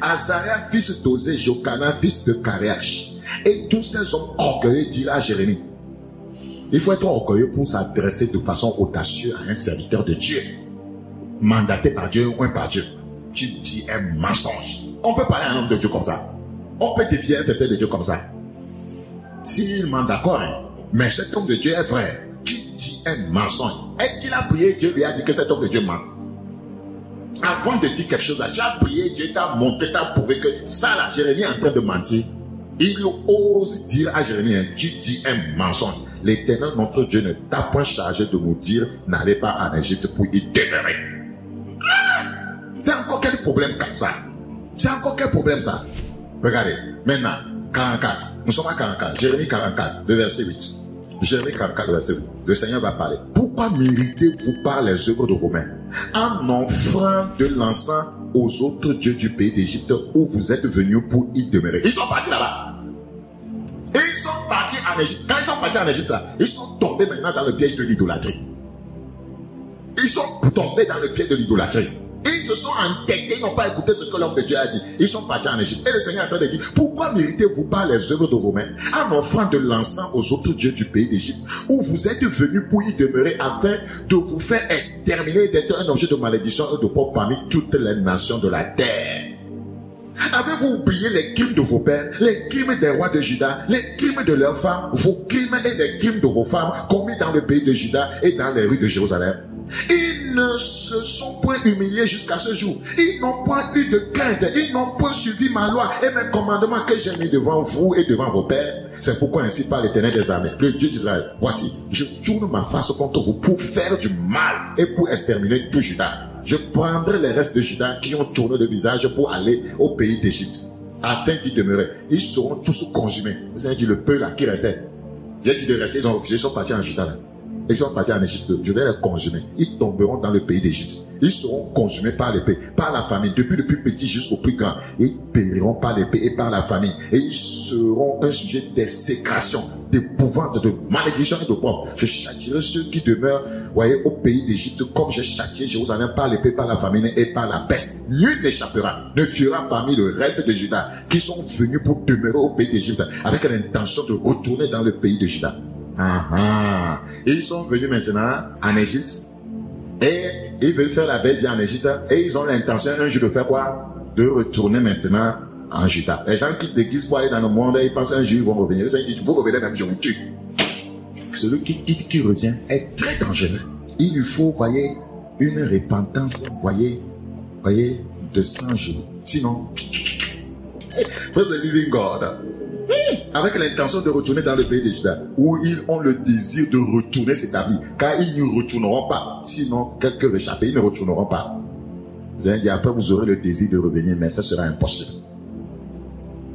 [SPEAKER 1] Azaria, fils d'Osée, Jokana, fils de Kareach, et tous ces hommes orgueilleux dirent à Jérémie. Il faut être orgueilleux pour s'adresser de façon audacieuse à un serviteur de Dieu. Mandaté par Dieu ou par Dieu. Tu dis un mensonge. On peut parler à un homme de Dieu comme ça. On peut défier un serviteur de Dieu comme ça. S'il ment d'accord, mais cet homme de Dieu est vrai. Tu dis un mensonge. Est-ce qu'il a prié, Dieu lui a dit que cet homme de Dieu ment? Avant de dire quelque chose, tu as prié, Dieu t'a montré, t'a prouvé que ça là, Jérémie est en train de mentir. Il ose dire à Jérémie, tu dis un mensonge. L'Éternel, notre Dieu, ne t'a point chargé de nous dire, n'allez pas en Égypte pour y demeurer. C'est encore quel problème comme ça? C'est encore quel problème ça? Regardez, maintenant, 44. Nous sommes à 44. Jérémie 44, le verset 8. Jérémie 44, le verset 8. Le Seigneur va parler. Pourquoi méritez-vous pas les œuvres de vos mains en offrant de l'encens aux autres dieux du pays d'Égypte où vous êtes venus pour y demeurer? Ils sont partis là-bas. Ils sont partis en Égypte. Quand ils sont partis en Égypte, là, ils sont tombés maintenant dans le piège de l'idolâtrie. Ils sont tombés dans le piège de l'idolâtrie. Ils se sont entêtés, ils n'ont pas écouté ce que l'homme de Dieu a dit. Ils sont partis en Égypte. Et le Seigneur est en train de dire, pourquoi méritez-vous pas les œuvres de vos mains en offrant de l'encens aux autres dieux du pays d'Égypte où vous êtes venus pour y demeurer afin de vous faire exterminer, d'être un objet de malédiction et de pauvre parmi toutes les nations de la terre? Avez-vous oublié les crimes de vos pères, les crimes des rois de Juda, les crimes de leurs femmes, vos crimes et les crimes de vos femmes commis dans le pays de Juda et dans les rues de Jérusalem? Ils ne se sont point humiliés jusqu'à ce jour. Ils n'ont point eu de crainte. Ils n'ont point suivi ma loi et mes commandements que j'ai mis devant vous et devant vos pères. C'est pourquoi ainsi parle l'Éternel des armées, le Dieu d'Israël. Voici, je tourne ma face contre vous pour faire du mal et pour exterminer tout Juda. Je prendrai les restes de Juda qui ont tourné le visage pour aller au pays d'Égypte. afin d'y demeurer. Ils seront tous consumés. Vous avez dit le peu là qui restait. J'ai dit de rester, ils ont refusé, ils sont partis en Juda là. Ils sont partis en Égypte. Je vais les consumer. Ils tomberont dans le pays d'Égypte. Ils seront consumés par l'épée, par la famine, depuis le plus petit jusqu'au plus grand. Ils périront par l'épée et par la famine. Et ils seront un sujet d'exécration, d'épouvante, de malédiction et de pauvre. Je châtierai ceux qui demeurent, voyez, au pays d'Égypte, comme j'ai châtié Jérusalem par l'épée, par la famine et par la peste. Nul n'échappera, ne fuira parmi le reste de Juda, qui sont venus pour demeurer au pays d'Égypte, avec l'intention de retourner dans le pays de Juda. Et ils sont venus maintenant en Égypte. Et ils veulent faire la belle vie en Égypte. Et ils ont l'intention un jour de faire quoi? De retourner maintenant en Juda. Les gens quittent l'église pour aller dans le monde et ils pensent un jour ils vont revenir. Ils disent, vous revenez même, je vous tue. Celui qui quitte, qui revient, est très dangereux. Il lui faut, voyez, une repentance, voyez, de 100 jours. Sinon, c'est le living God. Avec l'intention de retourner dans le pays de Juda, où ils ont le désir de retourner s'établir, car ils n'y retourneront pas. Sinon, quelques réchappés, ils ne retourneront pas. Vous allez dire, après vous aurez le désir de revenir, mais ça sera impossible.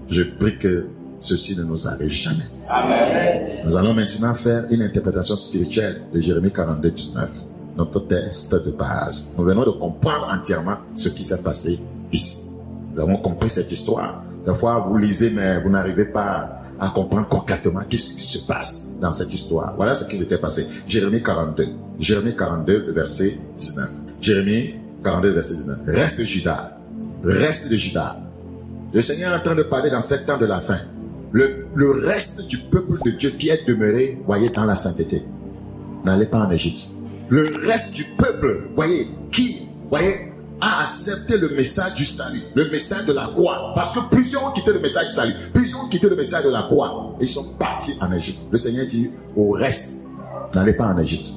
[SPEAKER 1] Je prie que ceci ne nous arrive jamais. Amen. Nous allons maintenant faire une interprétation spirituelle de Jérémie 42, 19, notre texte de base. Nous venons de comprendre entièrement ce qui s'est passé ici. Nous avons compris cette histoire. Des fois, vous lisez, mais vous n'arrivez pas à comprendre concrètement qu'est-ce qui se passe dans cette histoire. Voilà ce qui s'était passé. Jérémie 42. Jérémie 42, verset 19. Jérémie 42, verset 19. Reste de Juda. Reste de Juda. Le Seigneur est en train de parler dans 7 ans de la fin. Le reste du peuple de Dieu qui est demeuré, voyez, dans la sainteté. N'allez pas en Égypte. Le reste du peuple, voyez, qui, voyez, a accepté le message du salut, le message de la croix. Parce que plusieurs ont quitté le message du salut, plusieurs ont quitté le message de la croix. Ils sont partis en Égypte. Le Seigneur dit au reste, n'allez pas en Égypte.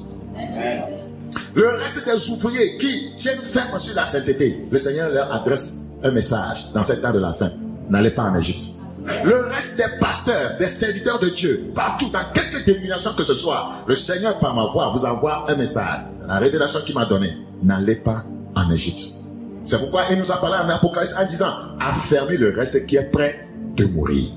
[SPEAKER 1] Le reste des ouvriers qui tiennent ferme sur la sainteté, le Seigneur leur adresse un message dans cet temps de la fin. N'allez pas en Égypte. Le reste des pasteurs, des serviteurs de Dieu, partout, dans quelque dénomination que ce soit, le Seigneur par ma voix vous envoie un message. La révélation qu'il m'a donnée, n'allez pas en Égypte. C'est pourquoi il nous a parlé en Apocalypse en disant, affermez le reste qui est prêt de mourir.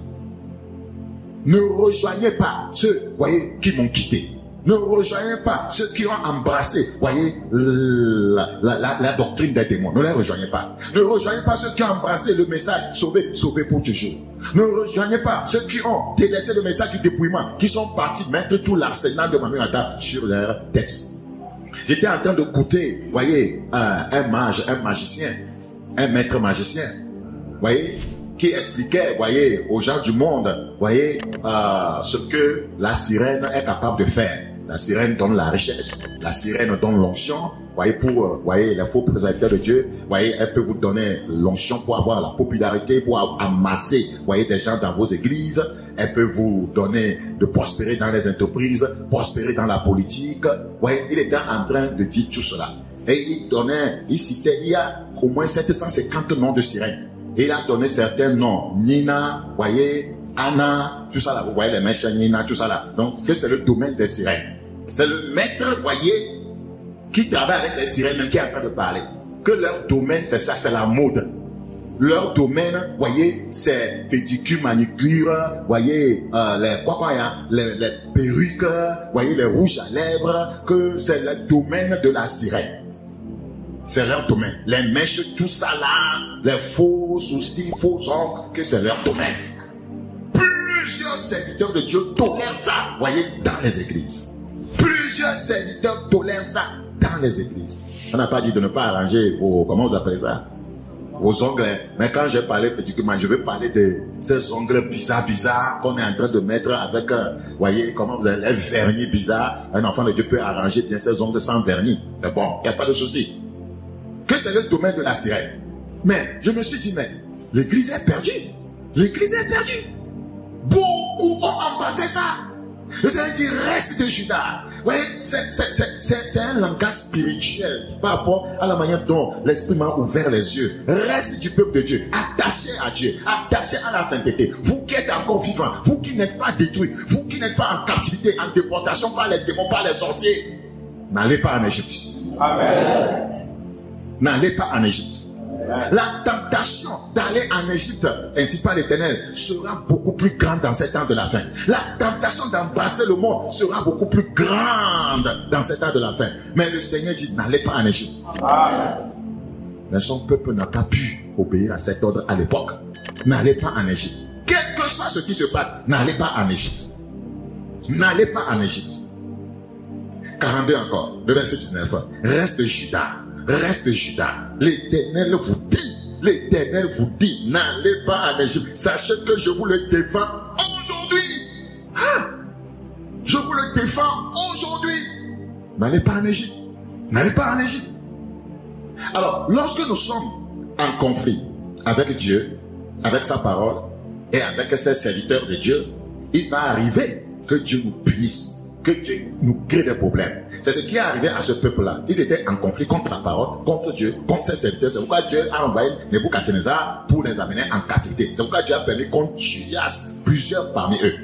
[SPEAKER 1] Ne rejoignez pas ceux, voyez, qui m'ont quitté. Ne rejoignez pas ceux qui ont embrassé, voyez, la doctrine des démons. Ne les rejoignez pas. Ne rejoignez pas ceux qui ont embrassé le message sauvé, sauvé pour toujours. Ne rejoignez pas ceux qui ont délaissé le message du dépouillement, qui sont partis mettre tout l'arsenal de Mamurata sur leur tête. J'étais en train de goûter, voyez, un mage, un magicien, un maître magicien, voyez, qui expliquait, voyez, aux gens du monde, voyez, ce que la sirène est capable de faire. La sirène donne la richesse, la sirène donne l'onction, voyez, pour, voyez, les faux serviteurs de Dieu, voyez, elle peut vous donner l'onction pour avoir la popularité, pour amasser, voyez, des gens dans vos églises. Elle peut vous donner de prospérer dans les entreprises, prospérer dans la politique. Voyez, il était en train de dire tout cela. Et il citait, il y a au moins 750 noms de sirènes. Et il a donné certains noms. Nina, voyez, Anna, tout ça là. Vous voyez les mèches, Nina, tout ça là. Donc, que c'est le domaine des sirènes. C'est le maître, voyez, qui travaille avec les sirènes, qui est en train de parler. Que leur domaine, c'est ça, c'est la mode. Leur domaine, voyez, c'est pédicure, manicure, voyez, les perruques, voyez, les rouges à lèvres, que c'est le domaine de la sirène. C'est leur domaine. Les mèches, tout ça là, les faux soucis, faux ongles, que c'est leur domaine. Plusieurs serviteurs de Dieu tolèrent ça, voyez, dans les églises. Plusieurs serviteurs tolèrent ça dans les églises. On n'a pas dit de ne pas arranger vos, comment vous appelez ça? Vos ongles, mais quand j'ai parlé pédicure, je vais parler de ces ongles bizarres qu'on est en train de mettre avec, voyez, comment vous avez les vernis bizarres. Un enfant de Dieu peut arranger bien ses ongles sans vernis. C'est bon, il n'y a pas de souci. Que c'est le domaine de la sirène. Mais je me suis dit, mais l'église est perdue. L'église est perdue. Beaucoup ont embrassé ça. Le Seigneur dit, reste de Juda. Vous voyez, c'est un langage spirituel par rapport à la manière dont l'Esprit m'a ouvert les yeux. Reste du peuple de Dieu, attaché à Dieu, attaché à la sainteté. Vous qui êtes encore vivants, vous qui n'êtes pas détruits, vous qui n'êtes pas en captivité, en déportation par les démons, par les sorciers, n'allez pas en Égypte. Amen. N'allez pas en Égypte. La tentation d'aller en Égypte, ainsi par l'Éternel, sera beaucoup plus grande dans ces temps de la fin. La tentation d'embrasser le monde sera beaucoup plus grande dans ces temps de la fin. Mais le Seigneur dit, n'allez pas en Égypte. Mais son peuple n'a pas pu obéir à cet ordre à l'époque. N'allez pas en Égypte. Quel que soit ce qui se passe, n'allez pas en Égypte. N'allez pas en Égypte. 42 encore, le verset 19. Reste Juda, reste Juda. L'Éternel vous dit, n'allez pas en Égypte. Sachez que je vous le défends aujourd'hui. Je vous le défends aujourd'hui. N'allez pas en Égypte. N'allez pas en Égypte. Alors, lorsque nous sommes en conflit avec Dieu, avec sa parole et avec ses serviteurs de Dieu, il va arriver que Dieu nous punisse, que Dieu nous crée des problèmes. C'est ce qui est arrivé à ce peuple-là. Ils étaient en conflit contre la parole, contre Dieu, contre ses serviteurs. C'est pourquoi Dieu a envoyé Nebuchadnezzar pour les amener en captivité. C'est pourquoi Dieu a permis qu'on tuasse plusieurs parmi eux.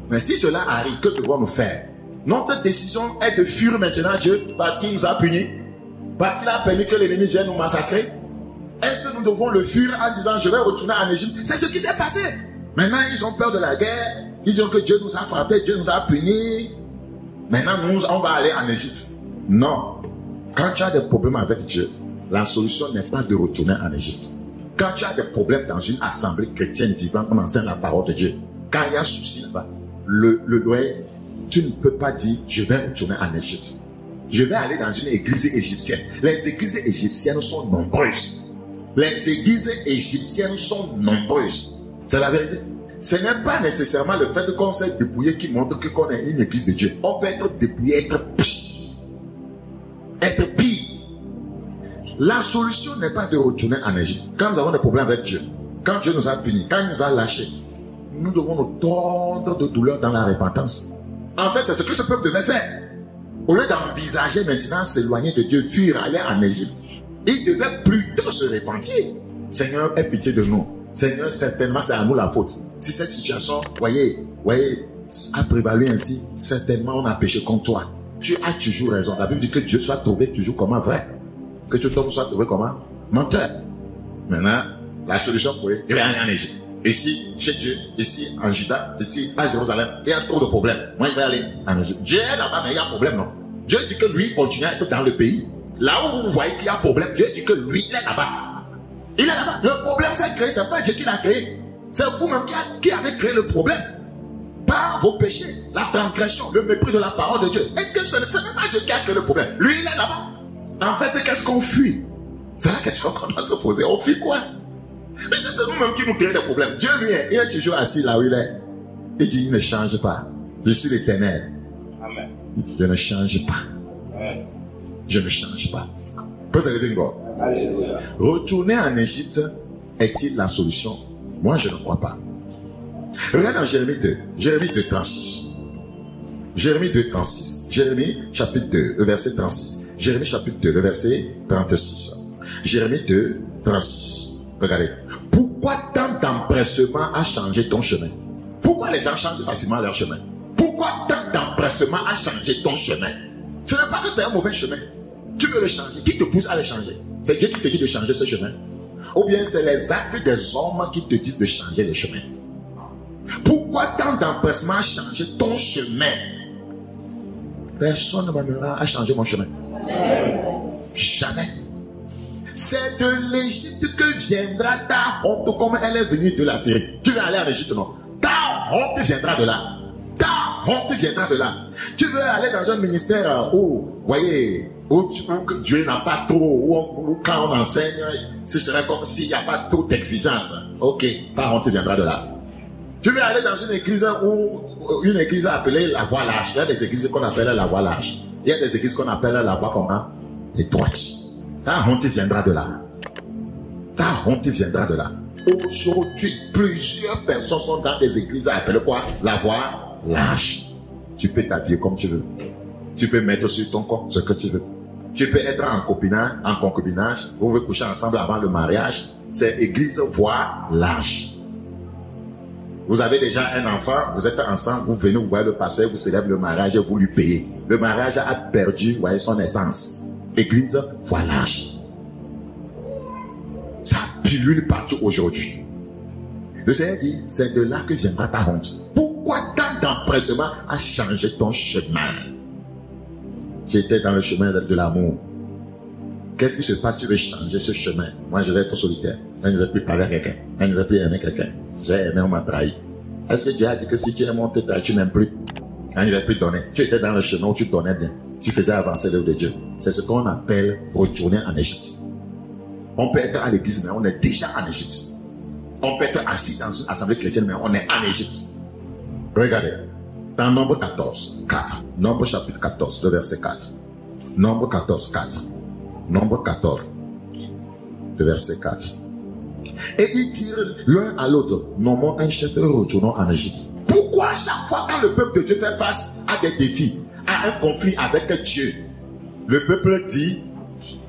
[SPEAKER 1] Mais si cela arrive, que devons-nous faire? Notre décision est de fuir maintenant Dieu parce qu'il nous a punis, parce qu'il a permis que l'ennemi vienne nous massacrer. Est-ce que nous devons le fuir en disant je vais retourner en Égypte? C'est ce qui s'est passé. Maintenant ils ont peur de la guerre. Ils disent que Dieu nous a frappés, Dieu nous a punis. Maintenant on va aller en Égypte. Non. Quand tu as des problèmes avec Dieu, la solution n'est pas de retourner en Égypte. Quand tu as des problèmes dans une assemblée chrétienne vivante, on enseigne la parole de Dieu. Quand il y a un souci là-bas, le loyer, tu ne peux pas dire je vais retourner en Égypte. Je vais aller dans une église égyptienne. Les églises égyptiennes sont nombreuses. Les églises égyptiennes sont nombreuses. C'est la vérité. Ce n'est pas nécessairement le fait qu'on s'est dépouillé qui montre qu'on est une église de Dieu. On peut être dépouillé, être pire. Être pire. La solution n'est pas de retourner en Égypte. Quand nous avons des problèmes avec Dieu, quand Dieu nous a punis, quand il nous a lâchés, nous devons nous tordre de douleur dans la repentance. En fait, c'est ce que ce peuple devait faire. Au lieu d'envisager maintenant s'éloigner de Dieu, fuir, aller en Égypte, il devait plutôt se repentir. Seigneur, aie pitié de nous. Seigneur, certainement, c'est à nous la faute. Si cette situation, voyez, a prévalu ainsi, certainement on a péché contre toi. Tu as toujours raison. La Bible dit que Dieu soit trouvé toujours comme vrai. Que tout homme soit trouvé comme menteur. Maintenant, la solution pour lui, il va aller en Égypte. Ici, chez Dieu, ici, en Juda, ici, à Jérusalem, il y a trop de problèmes. Moi, il va aller en Égypte. Dieu est là-bas, mais il y a un problème, non? Dieu dit que lui continue à être dans le pays. Là où vous voyez qu'il y a un problème, Dieu dit que lui, il est là-bas. Il est là-bas. Le problème s'est créé, c'est pas Dieu qui l'a créé. C'est vous-même qui avez créé le problème. Par vos péchés, la transgression, le mépris de la parole de Dieu. Est-ce que ce n'est pas Dieu qui a créé le problème? Lui, il est là-bas. En fait, qu'est-ce qu'on fuit? C'est la question qu'on doit se poser. On fuit quoi? Mais c'est nous-mêmes qui nous créons des problèmes. Dieu, lui, il est toujours assis là où il est. Il dit, il ne change pas. Je suis l'Éternel. Amen. Il dit, je ne change pas. Amen. Je ne change pas. Alléluia. Retourner en Égypte est-il la solution? Moi, je ne crois pas. Regarde dans Jérémie 2. Jérémie 2, 36. Jérémie 2, 36. Jérémie chapitre 2, le verset 36. Jérémie chapitre 2, le verset 36. Jérémie 2, 36. Regardez. Pourquoi tant d'empressement à changer ton chemin? Pourquoi les gens changent facilement leur chemin? Pourquoi tant d'empressement à changer ton chemin? Ce n'est pas que c'est un mauvais chemin. Tu veux le changer. Qui te pousse à le changer? C'est Dieu qui te dit de changer ce chemin? Ou bien c'est les actes des hommes qui te disent de changer le chemin? Pourquoi tant d'empressement à changer ton chemin? Personne ne m'amènera à changer mon chemin. Jamais. C'est de l'Égypte que viendra ta honte comme elle est venue de la Syrie. Tu veux aller en Égypte, non? Ta honte viendra de là. Ta honte viendra de là. Tu veux aller dans un ministère où, voyez, où Dieu n'a pas trop, où quand on enseigne, ce serait comme s'il n'y a pas trop d'exigences. Ok, ta honte viendra de là. Tu veux aller dans une église où, une église appelée la voie large. Il y a des églises qu'on appelle la voie large. Il y a des églises qu'on appelle la voie comment? Étroite. Ta honte viendra de là. Ta honte viendra de là. Aujourd'hui, plusieurs personnes sont dans des églises appelées quoi? La voie large. Tu peux t'habiller comme tu veux. Tu peux mettre sur ton corps ce que tu veux. Tu peux être en concubinage. Vous pouvez coucher ensemble avant le mariage. C'est église voie large. Vous avez déjà un enfant, vous êtes ensemble, vous venez, vous voyez le pasteur, vous célébrez le mariage et vous lui payez. Le mariage a perdu, vous voyez, son essence. Église voie large. pilule partout aujourd'hui. Le Seigneur dit, c'est de là que viendra ta honte. Pourquoi tant d'empressement à changer ton chemin? Tu étais dans le chemin de l'amour. Qu'est-ce qui se passe? Tu veux changer ce chemin. Moi, je vais être solitaire. Je ne vais plus parler à quelqu'un. Je ne vais plus aimer quelqu'un. J'ai aimé, on m'a trahi. Est-ce que Dieu a dit que si tu aimes, on te trahit, tu n'aimes plus? Je ne vais plus donner. Tu étais dans le chemin où tu donnais bien. Tu faisais avancer l'œuvre de Dieu. C'est ce qu'on appelle retourner en Égypte. On peut être à l'église, mais on est déjà en Égypte. On peut être assis dans une assemblée chrétienne, mais on est en Égypte. Regardez. Dans Nombre 14, 4. Nombre chapitre 14, le verset 4. Nombre 14, 4. Nombre 14, le verset 4. Et ils dirent l'un à l'autre, nommons un chef et retournons en Égypte. Pourquoi chaque fois quand le peuple de Dieu fait face à des défis, à un conflit avec Dieu, le peuple dit,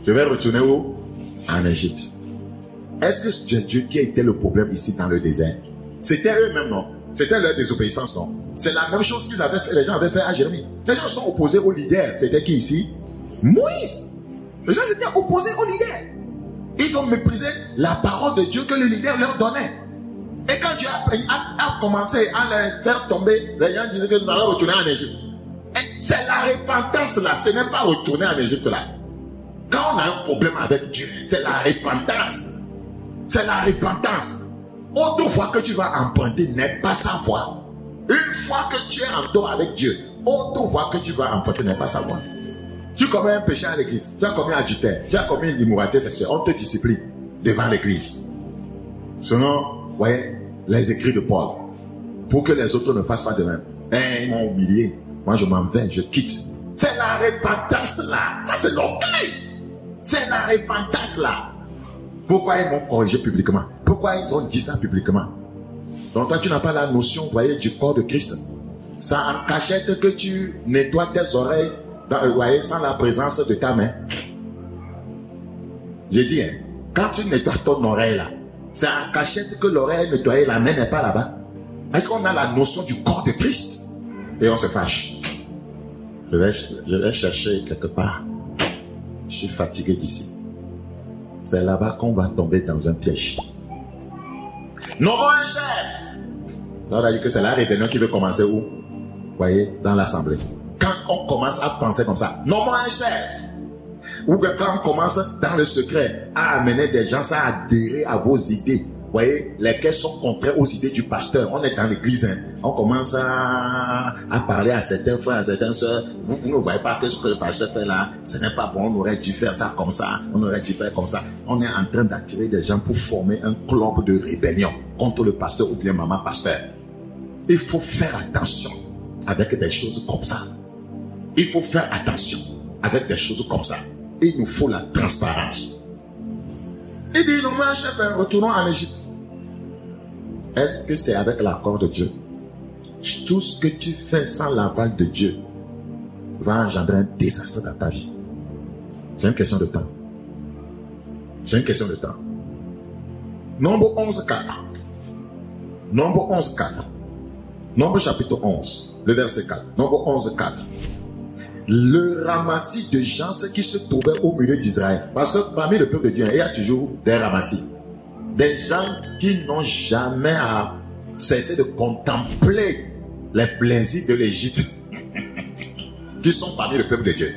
[SPEAKER 1] je vais retourner où? En Égypte. Est-ce que c'est Dieu qui a été le problème ici dans le désert? C'était eux-mêmes, non? C'était leur désobéissance, non? C'est la même chose qu'ils avaient fait, les gens avaient fait à Jérémie. Les gens sont opposés au leader. C'était qui ici? Moïse. Les gens s'étaient opposés au leader. Ils ont méprisé la parole de Dieu que le leader leur donnait. Et quand Dieu a commencé à les faire tomber, les gens disaient que nous allons retourner en Égypte. Et c'est la repentance là, ce n'est pas retourner en Égypte là. Quand on a un problème avec Dieu, c'est la repentance. C'est la repentance. Autre fois que tu vas emprunter n'est pas sa voie. Une fois que tu es en tort avec Dieu, autre fois que tu vas emprunter n'est pas sa voie. Tu commets un péché à l'église, tu as commis un adultère, tu as commis une immoralité sexuelle, on te discipline devant l'église. Selon, voyez, les écrits de Paul, pour que les autres ne fassent pas de même. Ils m'ont humilié, moi je m'en vais, je quitte. C'est la repentance là, ça c'est l'orgueil. C'est la repentance là. Pourquoi ils m'ont corrigé publiquement? Pourquoi ils ont dit ça publiquement? Donc toi tu n'as pas la notion, voyez, du corps de Christ. Ça en cachette que tu nettoies tes oreilles, voyez, sans la présence de ta main. J'ai dit, hein, quand tu nettoies ton oreille là, c'est en cachette que l'oreille est nettoyée, la main n'est pas là-bas. Est-ce qu'on a la notion du corps de Christ? Et on se fâche. Je vais chercher quelque part. Je suis fatigué d'ici. C'est là-bas qu'on va tomber dans un piège. Nommons un chef. On a dit que c'est la rébellion qui veut commencer où? Voyez, dans l'assemblée. Quand on commence à penser comme ça, nommons un chef. Ou que quand on commence dans le secret à amener des gens à adhérer à vos idées, voyez, lesquelles sont contraires aux idées du pasteur. On est dans l'église, hein. On commence à parler à certains frères, à certaines soeurs. Vous ne voyez pas que ce que le pasteur fait là, ce n'est pas bon, on aurait dû faire ça comme ça, on aurait dû faire comme ça. On est en train d'attirer des gens pour former un club de rébellion contre le pasteur ou bien maman pasteur. Il faut faire attention avec des choses comme ça. Il faut faire attention avec des choses comme ça. Il nous faut la transparence. Il dit, non, mon chef, retournons en Égypte. Est-ce que c'est avec l'accord de Dieu? Tout ce que tu fais sans l'aval de Dieu va engendrer un désastre dans ta vie. C'est une question de temps. C'est une question de temps. Nombre 11, 4. Nombre 11, 4. Nombre chapitre 11, le verset 4. Nombre 11, 4. Le ramassis de gens qui se trouvaient au milieu d'Israël. Parce que parmi le peuple de Dieu, il y a toujours des ramassis. Des gens qui n'ont jamais cessé de contempler les plaisirs de l'Égypte. Qui sont parmi le peuple de Dieu.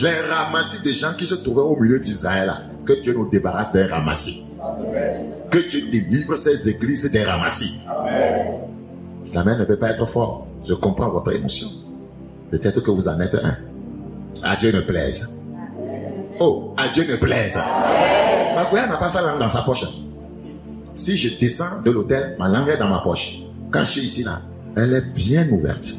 [SPEAKER 1] Les ramassis de gens qui se trouvaient au milieu d'Israël. Que Dieu nous débarrasse des ramassis. Que Dieu délivre ses églises des ramassis. L'amen ne peut pas être fort. Je comprends votre émotion. Peut-être que vous en êtes un. À Dieu ne plaise. Oh, à Dieu ne plaise. Makoya n'a pas sa langue dans sa poche. Si je descends de l'hôtel, ma langue est dans ma poche. Quand je suis ici là, elle est bien ouverte.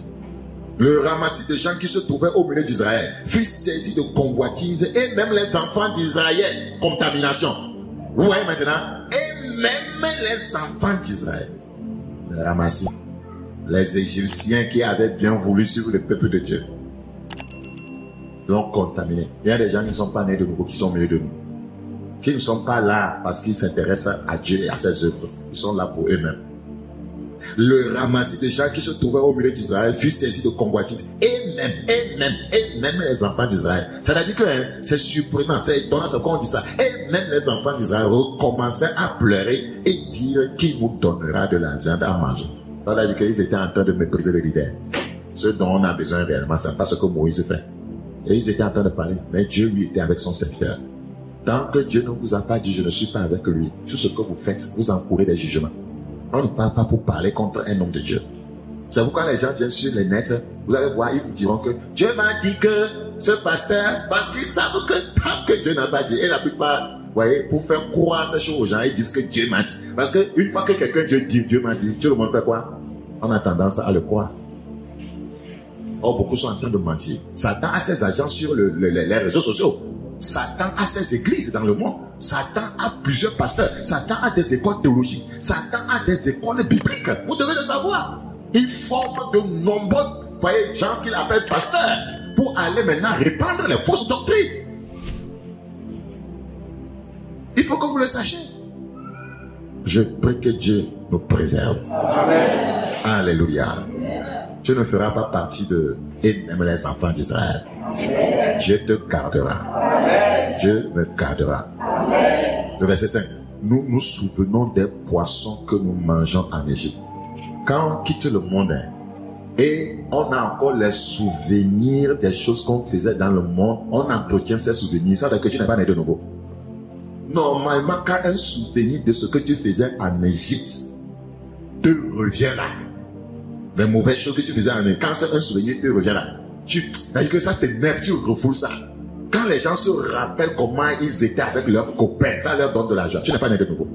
[SPEAKER 1] Le ramassis de gens qui se trouvaient au milieu d'Israël fut saisi de convoitise et même les enfants d'Israël, contamination. Vous voyez maintenant? Et même les enfants d'Israël. Le ramassis. Les Égyptiens qui avaient bien voulu suivre le peuple de Dieu l'ont contaminé. Il y a des gens qui ne sont pas nés de nouveau, qui sont au milieu de nous. Qui ne sont pas là parce qu'ils s'intéressent à Dieu et à ses œuvres. Ils sont là pour eux-mêmes. Le ramassis de gens qui se trouvaient au milieu d'Israël fut saisi de convoitise. Et même les enfants d'Israël. C'est-à-dire que c'est surprenant, c'est étonnant, c'est quand on dit ça. Et même les enfants d'Israël recommençaient à pleurer et dire qui vous donnera de la viande à manger. Ça veut dire qu'ils étaient en train de mépriser le leader. Ce dont on a besoin réellement, c'est pas ce que Moïse fait. Et ils étaient en train de parler, mais Dieu lui était avec son serviteur. Tant que Dieu ne vous a pas dit, je ne suis pas avec lui, tout ce que vous faites, vous encourez des jugements. On ne parle pas pour parler contre un homme de Dieu. C'est pourquoi les gens viennent sur les nets, vous allez voir, ils vous diront que Dieu m'a dit que ce pasteur, parce qu'ils savent que tant que Dieu n'a pas dit, et la plupart, vous voyez, pour faire croire ces choses aux gens, ils disent que Dieu m'a dit. Parce qu'une fois que quelqu'un dit Dieu m'a dit, tout le monde fait quoi? On a tendance à le croire. Or, beaucoup sont en train de mentir. Satan a ses agents sur les réseaux sociaux. Satan a ses églises dans le monde. Satan a plusieurs pasteurs. Satan a des écoles théologiques. Satan a des écoles bibliques. Vous devez le savoir. Il forme de nombreux gens qu'il appelle pasteurs pour aller maintenant répandre les fausses doctrines. Il faut que vous le sachiez. Je prie que Dieu nous préserve. Amen. Alléluia. Tu ne feras pas partie de et même les enfants d'Israël. Dieu te gardera. Amen. Dieu me gardera. Amen. Le verset 5. Nous nous souvenons des poissons que nous mangeons en Égypte. Quand on quitte le monde, et on a encore les souvenirs des choses qu'on faisait dans le monde, on entretient ces souvenirs. Ça veut dire que tu n'es pas né de nouveau. Normalement, quand un souvenir de ce que tu faisais en Égypte te revient là, les mauvaises choses que tu faisais en Égypte, quand un souvenir te revient là, c'est-à-dire que ça t'énerve, tu refoules ça. Quand les gens se rappellent comment ils étaient avec leurs copains, ça leur donne de la joie. Tu n'es pas né de nouveau.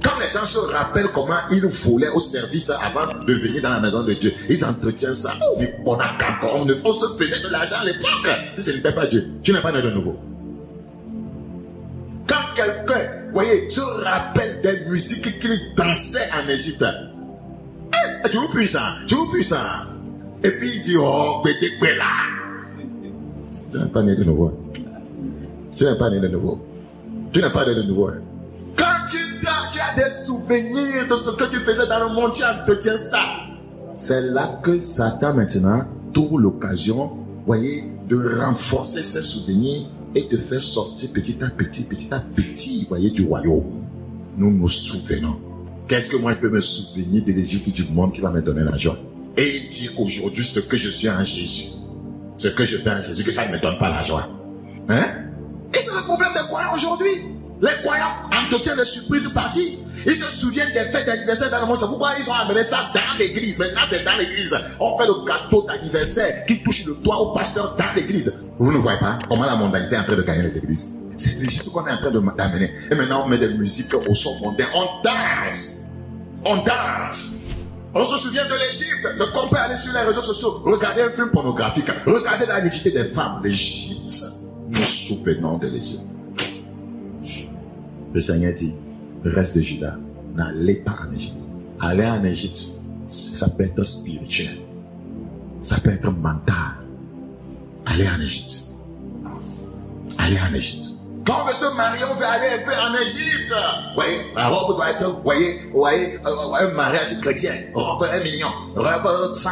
[SPEAKER 1] Quand les gens se rappellent comment ils volaient au service avant de venir dans la maison de Dieu, ils entretiennent ça. Mais on se faisait de l'argent à l'époque. Si ce n'était pas Dieu, tu n'es pas né de nouveau. Quand quelqu'un, voyez, se rappelle des musiques qu'il dansait en Égypte, tu vous puissant. Et puis il dit, oh, là. Tu n'es pas né de nouveau. Tu n'es pas né de nouveau. Quand tu as des souvenirs de ce que tu faisais dans le monde, tu entretiens ça. C'est là que Satan maintenant trouve l'occasion, voyez, de renforcer ses souvenirs et de faire sortir petit à petit, voyez, du royaume. Nous nous souvenons. Qu'est-ce que moi je peux me souvenir de l'Égypte du monde qui va me donner la joie? Et dire aujourd'hui ce que je suis en Jésus. Ce que je fais en Jésus, que ça ne me donne pas la joie. Hein? Et c'est le problème des croyants aujourd'hui. Les croyants entretiennent des surprises parties. Ils se souviennent des fêtes d'anniversaire dans le monde. C'est pourquoi ils ont amené ça dans l'église. Maintenant, c'est dans l'église. On fait le gâteau d'anniversaire qui touche le toit au pasteur dans l'église. Vous ne voyez pas comment la mondanité est en train de gagner les églises. C'est l'Égypte qu'on est en train d'amener. Et maintenant, on met des musiques au son mondain. On danse. On se souvient de l'Égypte. C'est qu'on peut aller sur les réseaux sociaux, regarder un film pornographique, regarder la nudité des femmes. L'Égypte. Nous nous souvenons de l'Égypte. Le Seigneur dit, reste de Juda, n'allez pas en Égypte. Aller en Égypte, ça peut être spirituel. Ça peut être mental. Allez en Égypte. Quand on veut se marier, on veut aller un peu en Égypte. Voyez, la robe doit être, voyez, un mariage chrétien. Robe 1 million, robe 100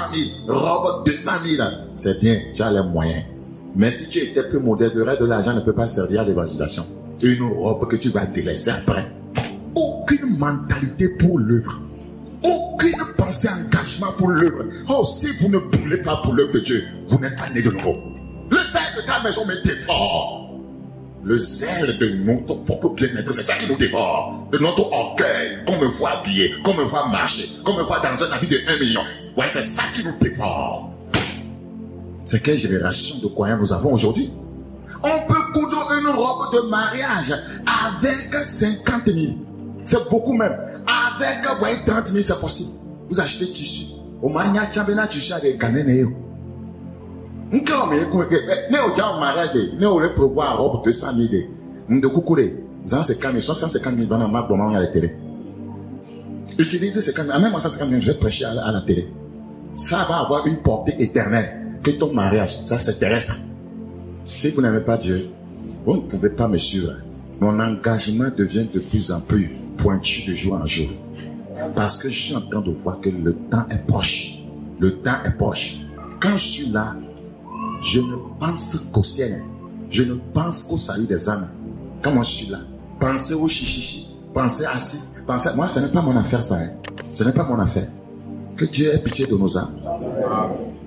[SPEAKER 1] 000, robe 200 000. C'est bien, tu as les moyens. Mais si tu étais plus modeste, le reste de l'argent ne peut pas servir à l'évangélisation. Une robe que tu vas délaisser après. Aucune mentalité pour l'œuvre. Aucune pensée, engagement pour l'œuvre. Oh, si vous ne brûlez pas pour l'œuvre de Dieu, vous n'êtes pas né de nouveau. Le zèle de ta maison me dévore. Le zèle de notre propre bien-être, c'est ça qui nous dévore. De notre orgueil, qu'on me voit habillé, qu'on me voit marcher, qu'on me voit dans un habit de 1 million. Ouais, c'est ça qui nous dévore. C'est quelle génération de croyants nous avons aujourd'hui? On peut coudre une robe de mariage avec 50 000. C'est beaucoup même. Avec 30 000, c'est possible. Vous achetez tissu. Au mania, tchambena tissu avec Ganeneo. Ne au mariage, ne au prévoir robe de 100 000. Ne coucoulez. 150 000, 150 000 dans la marque à la télé. Utilisez ces 50 000. Même en 150 000, je vais prêcher à la télé. Ça va avoir une portée éternelle. Que ton mariage, ça c'est terrestre. Si vous n'aimez pas Dieu, vous ne pouvez pas me suivre. Mon engagement devient de plus en plus pointu de jour en jour. Parce que je suis en train de voir que le temps est proche. Le temps est proche. Quand je suis là, je ne pense qu'au ciel. Je ne pense qu'au salut des âmes. Quand moi je suis là, Pensez au chichichi. Pensez à ci. Pensez... Moi, ce n'est pas mon affaire, ça. Hein. Ce n'est pas mon affaire. Que Dieu ait pitié de nos âmes.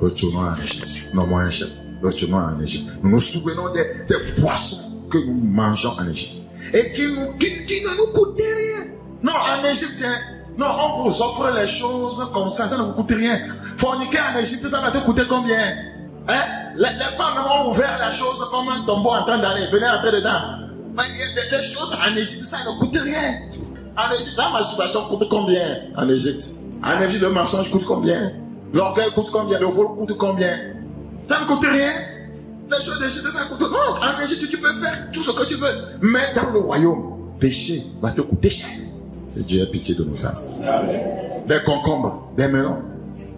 [SPEAKER 1] Retournons en Égypte. Non, moi, un chef. Retournons en Égypte. Nous nous souvenons des poissons que nous mangeons en Égypte. Et qui ne nous coûtent rien. Non, en Égypte, hein, non, on vous offre les choses comme ça ne vous coûte rien. Forniquer en Égypte, ça va te coûter combien? Hein? Les femmes ont ouvert la chose comme un tombeau en train d'aller. Venez entrer dedans. Mais il y a des choses en Égypte, ça ne coûte rien. En Égypte, la masturbation coûte combien? En Égypte. En Égypte, le mensonge coûte combien? L'orgueil coûte combien? Le vol coûte combien? Ça ne coûte rien. Les choses d'Égypte, ça coûte. Non, en Égypte, tu peux faire tout ce que tu veux. Mais dans le royaume, péché va te coûter cher. Et Dieu a pitié de nous âmes. Des concombres, des melons,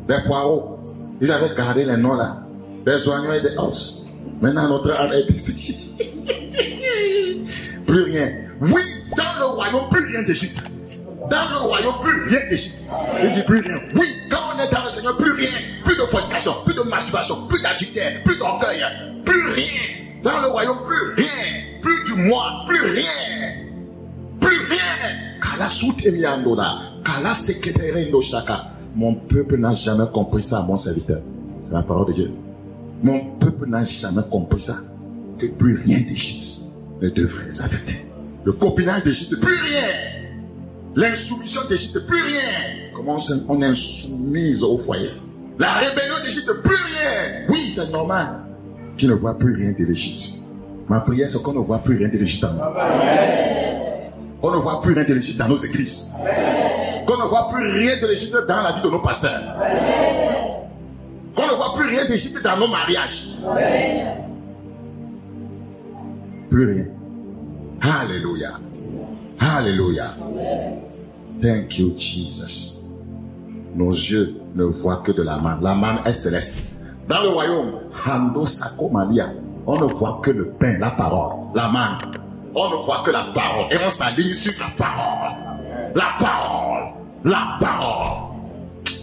[SPEAKER 1] des poireaux. Ils avaient gardé les noms là. Des oignons et des os. Maintenant, notre âme est ici. Plus rien. Oui, dans le royaume, plus rien d'Égypte. Dans le royaume, plus rien d'Égypte. Il dit plus rien. Oui, quand on est dans le Seigneur, plus rien. Plus de fornication, plus de masturbation, plus d'adultère, plus d'orgueil. Plus rien. Dans le royaume, plus rien. Plus du moi, plus rien. Plus rien. Kala soutemiandola. Kala sekretere shaka. Mon peuple n'a jamais compris ça, mon serviteur. C'est la parole de Dieu. Mon peuple n'a jamais compris ça. Que plus rien d'Égypte ne devrait les affecter. Le copinage d'Égypte, plus rien. L'insoumission d'Égypte, plus rien. Comment on est insoumise au foyer. La rébellion d'Égypte, plus rien. Oui, c'est normal qu'ils ne voient plus rien de l'Égypte. Ma prière, c'est qu'on ne voit plus rien de l'Égypte en nous. On ne voit plus rien de l'Égypte dans nos églises. Qu'on ne voit plus rien de l'Égypte dans la vie de nos pasteurs. Qu'on ne voit plus rien d'Égypte dans nos mariages. Plus rien. Alléluia. Alléluia. Thank you, Jesus. Nos yeux ne voient que de la manne. La manne est céleste. Dans le royaume, Hando Sako Malia, on ne voit que le pain, la parole, la manne. On ne voit que la parole. Et on s'aligne sur la parole. La parole. La parole.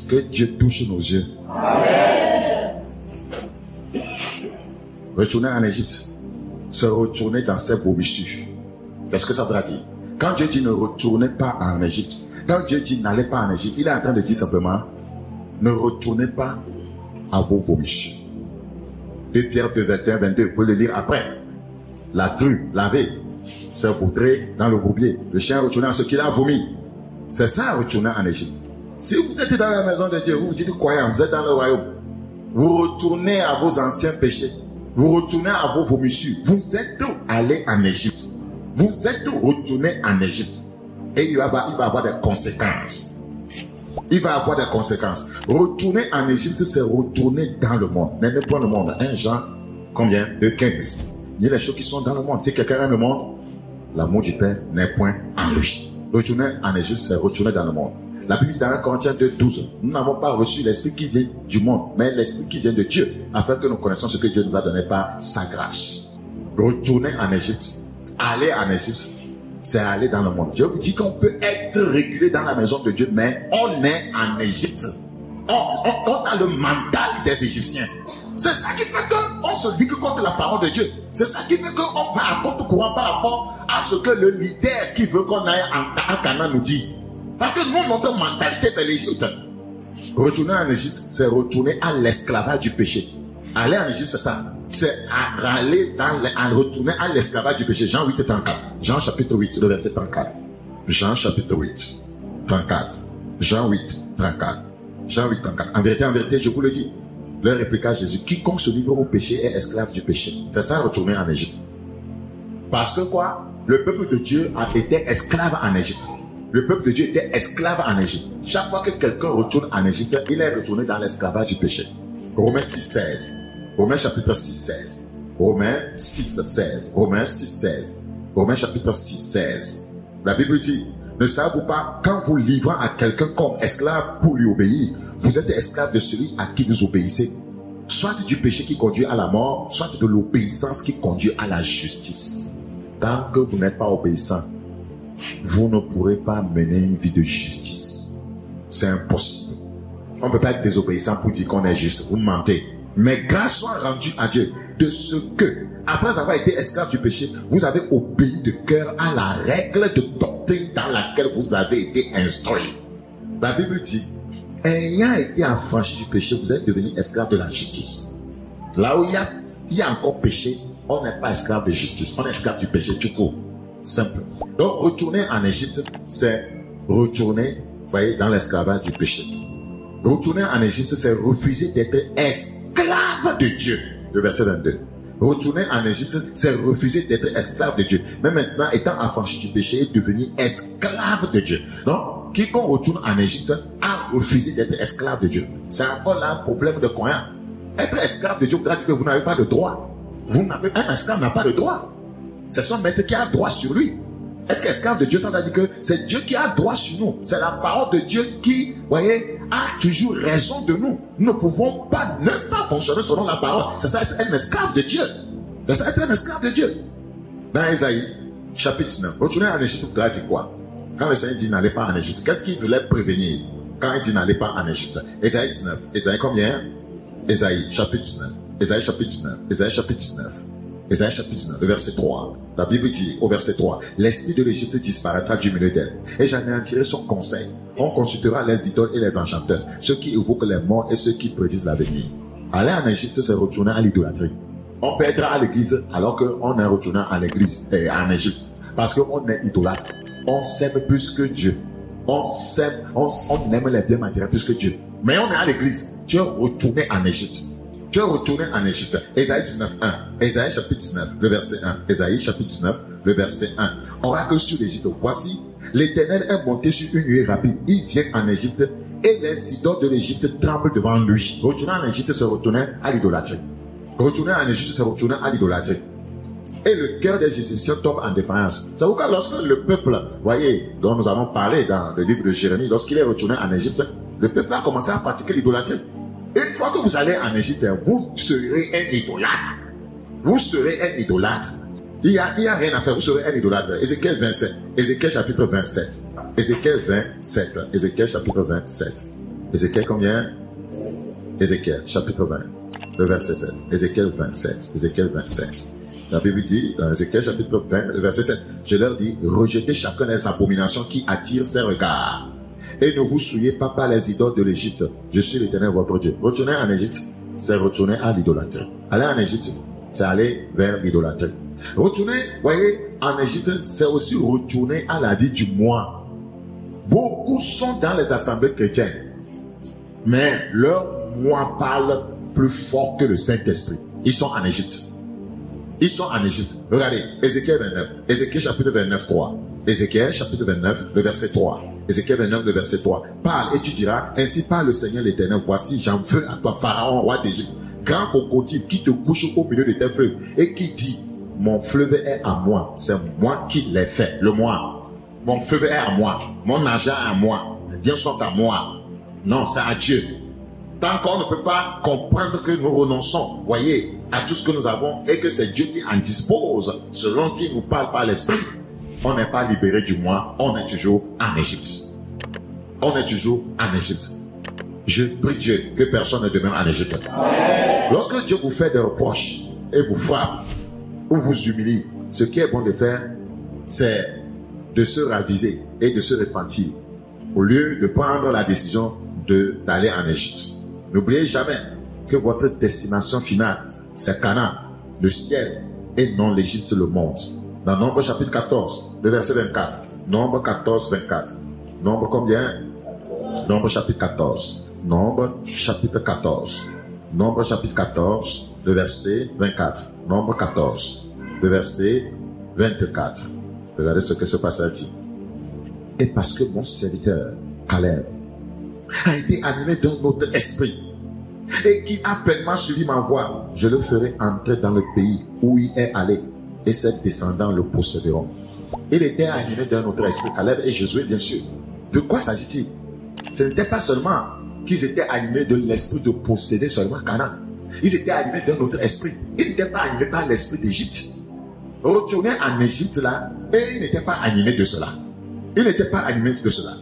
[SPEAKER 1] Que Dieu touche nos yeux. Amen. Retourner en Égypte, se retourner dans ses vomissures. C'est ce que ça veut dire. Quand Dieu dit ne retournez pas en Égypte, quand Dieu dit n'allez pas en Égypte, il est en train de dire simplement ne retournez pas à vos vomissures. 2 Pierre 2, 21, 22, vous pouvez le lire après. La true, laver, se vautrer dans le bourbier. Le chien retourner à ce qu'il a vomi. C'est ça, retourner en Égypte. Si vous êtes dans la maison de Dieu, vous vous dites croyant, vous êtes dans le royaume. Vous retournez à vos anciens péchés. Vous retournez à vos vomissures. Vous êtes allé en Égypte. Vous êtes retourné en Égypte. Et il va avoir des conséquences. Il va avoir des conséquences. Retourner en Égypte, c'est retourner dans le monde. Mais n'est pas le monde. 1 Jean, combien? 2,15. Il y a des choses qui sont dans le monde. Si quelqu'un aime le monde, l'amour du Père n'est point en lui. Retourner en Égypte, c'est retourner dans le monde. La Bible dit dans 1 Corinthiens 2,12, nous n'avons pas reçu l'esprit qui vient du monde, mais l'esprit qui vient de Dieu, afin que nous connaissions ce que Dieu nous a donné par sa grâce. Retourner en Égypte, aller en Égypte, c'est aller dans le monde. Je vous dis qu'on peut être régulé dans la maison de Dieu, mais on est en Égypte. On a le mental des Égyptiens. C'est ça qui fait qu'on se ligue contre la parole de Dieu. C'est ça qui fait qu'on va à contre-courant par rapport à ce que le leader qui veut qu'on aille en Canaan nous dit. Parce que nous, notre mentalité, c'est l'Égypte. Retourner en Égypte, c'est retourner à l'esclavage du péché. Aller en Égypte, c'est ça. C'est à retourner à l'esclavage du péché. Jean 8 et 34. Jean chapitre 8, le verset 34. Jean chapitre 8, 34. Jean 8, 34. Jean 8, 34. En vérité, je vous le dis. Leur répliqua Jésus, quiconque se livre au péché est esclave du péché. C'est ça, retourner en Égypte. Parce que quoi? Le peuple de Dieu a été esclave en Égypte. Le peuple de Dieu était esclave en Égypte. Chaque fois que quelqu'un retourne en Égypte, il est retourné dans l'esclavage du péché. Romains 6, 16. Romains chapitre 6, 16. Romains 6, 16. Romains 6, 16. Romains chapitre 6, 16. La Bible dit, ne savez-vous pas, quand vous livrez à quelqu'un comme esclave pour lui obéir, vous êtes esclave de celui à qui vous obéissez, soit du péché qui conduit à la mort, soit de l'obéissance qui conduit à la justice. Tant que vous n'êtes pas obéissant, vous ne pourrez pas mener une vie de justice. C'est impossible. On ne peut pas être désobéissant pour dire qu'on est juste. Vous mentez. Mais grâce soit rendue à Dieu de ce que, après avoir été esclave du péché, vous avez obéi de cœur à la règle de doctrine dans laquelle vous avez été instruit. La Bible dit, ayant été affranchi du péché, vous êtes devenu esclave de la justice. Là où il y a encore péché, on n'est pas esclave de justice, on est esclave du péché tout court. Simple. Donc, retourner en Égypte, c'est retourner, vous voyez, dans l'esclavage du péché. Retourner en Égypte, c'est refuser d'être esclave de Dieu. Le verset 22. Retourner en Égypte, c'est refuser d'être esclave de Dieu. Mais maintenant, étant affranchi du péché, est devenu esclave de Dieu. Donc, quiconque retourne en Égypte a refusé d'être esclave de Dieu. C'est encore là un problème de croyant. Être esclave de Dieu voudra dire que vous n'avez pas de droit. Un esclave n'a pas de droit. C'est son maître qui a droit sur lui. Est-ce qu'esclave de Dieu, ça veut dire que c'est Dieu qui a droit sur nous. C'est la parole de Dieu qui, voyez, a toujours raison de nous. Nous ne pouvons pas ne pas fonctionner selon la parole. C'est ça être un esclave de Dieu. C'est ça être un esclave de Dieu. Dans Ésaïe, chapitre 19, retourner en Égypte, il a dit quoi? Quand le Seigneur dit n'allez pas en Égypte, qu'est-ce qu'il voulait prévenir quand il dit n'allez pas en Égypte? Ésaïe 19. Ésaïe combien? Ésaïe chapitre 19. Ésaïe chapitre 19. Ésaïe chapitre 19. Ésaïe chapitre 19, le verset 3. La Bible dit au verset 3, l'esprit de l'Égypte disparaîtra du milieu d'elle, et j'anéantirai son conseil. On consultera les idoles et les enchanteurs, ceux qui évoquent les morts et ceux qui prédisent l'avenir. Aller en Égypte, c'est retourner à l'idolâtrie. On peut être à l'église alors qu'on est retourné à l'église, en Égypte. Parce qu'on est idolâtre. On s'aime plus que Dieu. On aime les biens matériels plus que Dieu. Mais on est à l'église. Tu es retourné en Égypte. Tu es retourné en Égypte. Ésaïe 19, 1. Ésaïe chapitre 19, le verset 1. Ésaïe chapitre 19, le verset 1. Oracle sur l'Égypte. Voici, l'Éternel est monté sur une nuée rapide. Il vient en Égypte et les idoles de l'Égypte tremblent devant lui. Retourner en Égypte, c'est retourner à l'idolâtrie. Retourner en Égypte, c'est retourner à l'idolâtrie. Et le cœur des Égyptiens tombe en défiance. C'est pourquoi lorsque le peuple, voyez, dont nous avons parlé dans le livre de Jérémie, lorsqu'il est retourné en Égypte, le peuple a commencé à pratiquer l'idolâtrie. Une fois que vous allez en Égypte, vous serez un idolâtre. Vous serez un idolâtre. Il y a rien à faire, vous serez un idolâtre. Ézéchiel 27. Ézéchiel chapitre 27. Ézéchiel 27. Ézéchiel chapitre 27. Ézéchiel combien? Ézéchiel chapitre 20. Le verset 7. Ézéchiel 27. Ézéchiel 27. La Bible dit, dans Ézéchiel chapitre 20, le verset 7, je leur dis, rejetez chacun les abominations qui attirent ses regards. Et ne vous souillez pas par les idoles de l'Égypte. Je suis l'Éternel votre Dieu. Retourner en Égypte, c'est retourner à l'idolâtrie. Aller en Égypte, c'est aller vers l'idolâtrie. Retourner, voyez, en Égypte, c'est aussi retourner à la vie du moi. Beaucoup sont dans les assemblées chrétiennes, mais leur moi parle plus fort que le Saint-Esprit. Ils sont en Égypte. Ils sont en Égypte. Regardez, Ézéchiel 29. Ézéchiel chapitre 29, 3. Ézéchiel chapitre 29, le verset 3. Ézéchiel 29, le verset 3. Parle et tu diras, ainsi parle le Seigneur l'Éternel, voici, j'en veux à toi, Pharaon, roi d'Égypte, grand crocodile qui te couche au milieu de tes fleuves et qui dit, mon fleuve est à moi, c'est moi qui l'ai fait, le moi. Mon fleuve est à moi, mon argent est à moi, les biens sont à moi. Non, c'est à Dieu. Tant qu'on ne peut pas comprendre que nous renonçons, voyez, à tout ce que nous avons et que c'est Dieu qui en dispose, selon qui nous parle par l'Esprit, on n'est pas libéré du moi, on est toujours en Égypte. On est toujours en Égypte. Je prie Dieu que personne ne demeure en Égypte. Lorsque Dieu vous fait des reproches et vous frappe ou vous humilie, ce qui est bon de faire, c'est de se raviser et de se repentir au lieu de prendre la décision d'aller en Égypte. N'oubliez jamais que votre destination finale, c'est Canaan, le ciel, et non l'Égypte, le monde. Dans Nombre chapitre 14, le verset 24. Nombre 14, 24. Nombre combien? Nombre chapitre 14. Nombre chapitre 14. Nombre chapitre 14, le verset 24. Nombre 14, le verset 24. Regardez ce que ce passage dit. Et parce que mon serviteur, Caleb, a été animé d'un autre esprit et qui a pleinement suivi ma voie, je le ferai entrer dans le pays où il est allé et ses descendants le posséderont. Il était animé d'un autre esprit, Caleb et Josué, bien sûr. De quoi s'agit-il? Ce n'était pas seulement qu'ils étaient animés de l'esprit de posséder seulement Canaan. Ils étaient animés d'un autre esprit. Ils n'étaient pas animés par l'esprit d'Égypte. Retourner en Égypte là, et ils n'étaient pas animés de cela. Ils n'étaient pas animés de cela.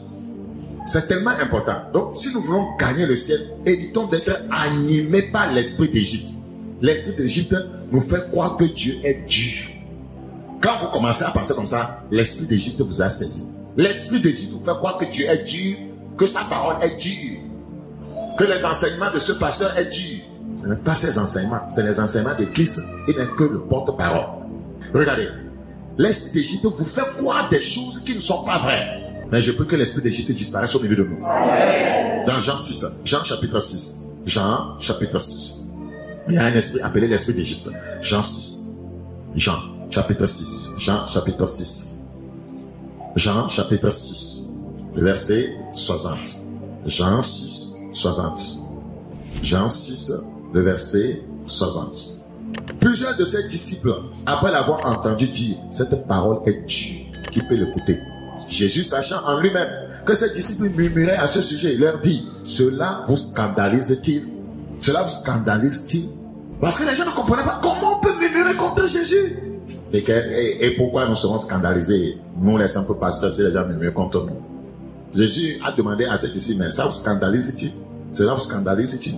[SPEAKER 1] C'est tellement important. Donc, si nous voulons gagner le ciel, évitons d'être animés par l'esprit d'Égypte. L'esprit d'Égypte nous fait croire que Dieu est dur. Quand vous commencez à penser comme ça, l'esprit d'Égypte vous a saisi. L'esprit d'Égypte vous fait croire que Dieu est dur, que sa parole est dure, que les enseignements de ce pasteur est dur. Ce n'est pas ces enseignements, c'est les enseignements de Christ. Il n'est que le porte-parole. Regardez, l'esprit d'Égypte vous fait croire des choses qui ne sont pas vraies. Mais je peux que l'esprit d'Égypte disparaisse au milieu de nous. Dans Jean 6, Jean chapitre 6, Jean chapitre 6. Il y a un esprit appelé l'esprit d'Égypte. Jean 6, Jean chapitre 6, Jean chapitre 6, Jean chapitre 6, le verset 60. Jean 6, 60. Jean 6, le verset 60. Plusieurs de ses disciples, après l'avoir entendu dire, cette parole est dure, qui peut l'écouter? Jésus, sachant en lui-même que ses disciples murmuraient à ce sujet, il leur dit, cela vous scandalise-t-il? Cela vous scandalise-t-il? Parce que les gens ne comprenaient pas comment on peut murmurer contre Jésus. Et pourquoi nous serons scandalisés, nous les simples pasteurs, si les gens murmurent contre nous? Jésus a demandé à ses disciples, mais ça vous scandalise-t-il? Cela vous scandalise-t-il?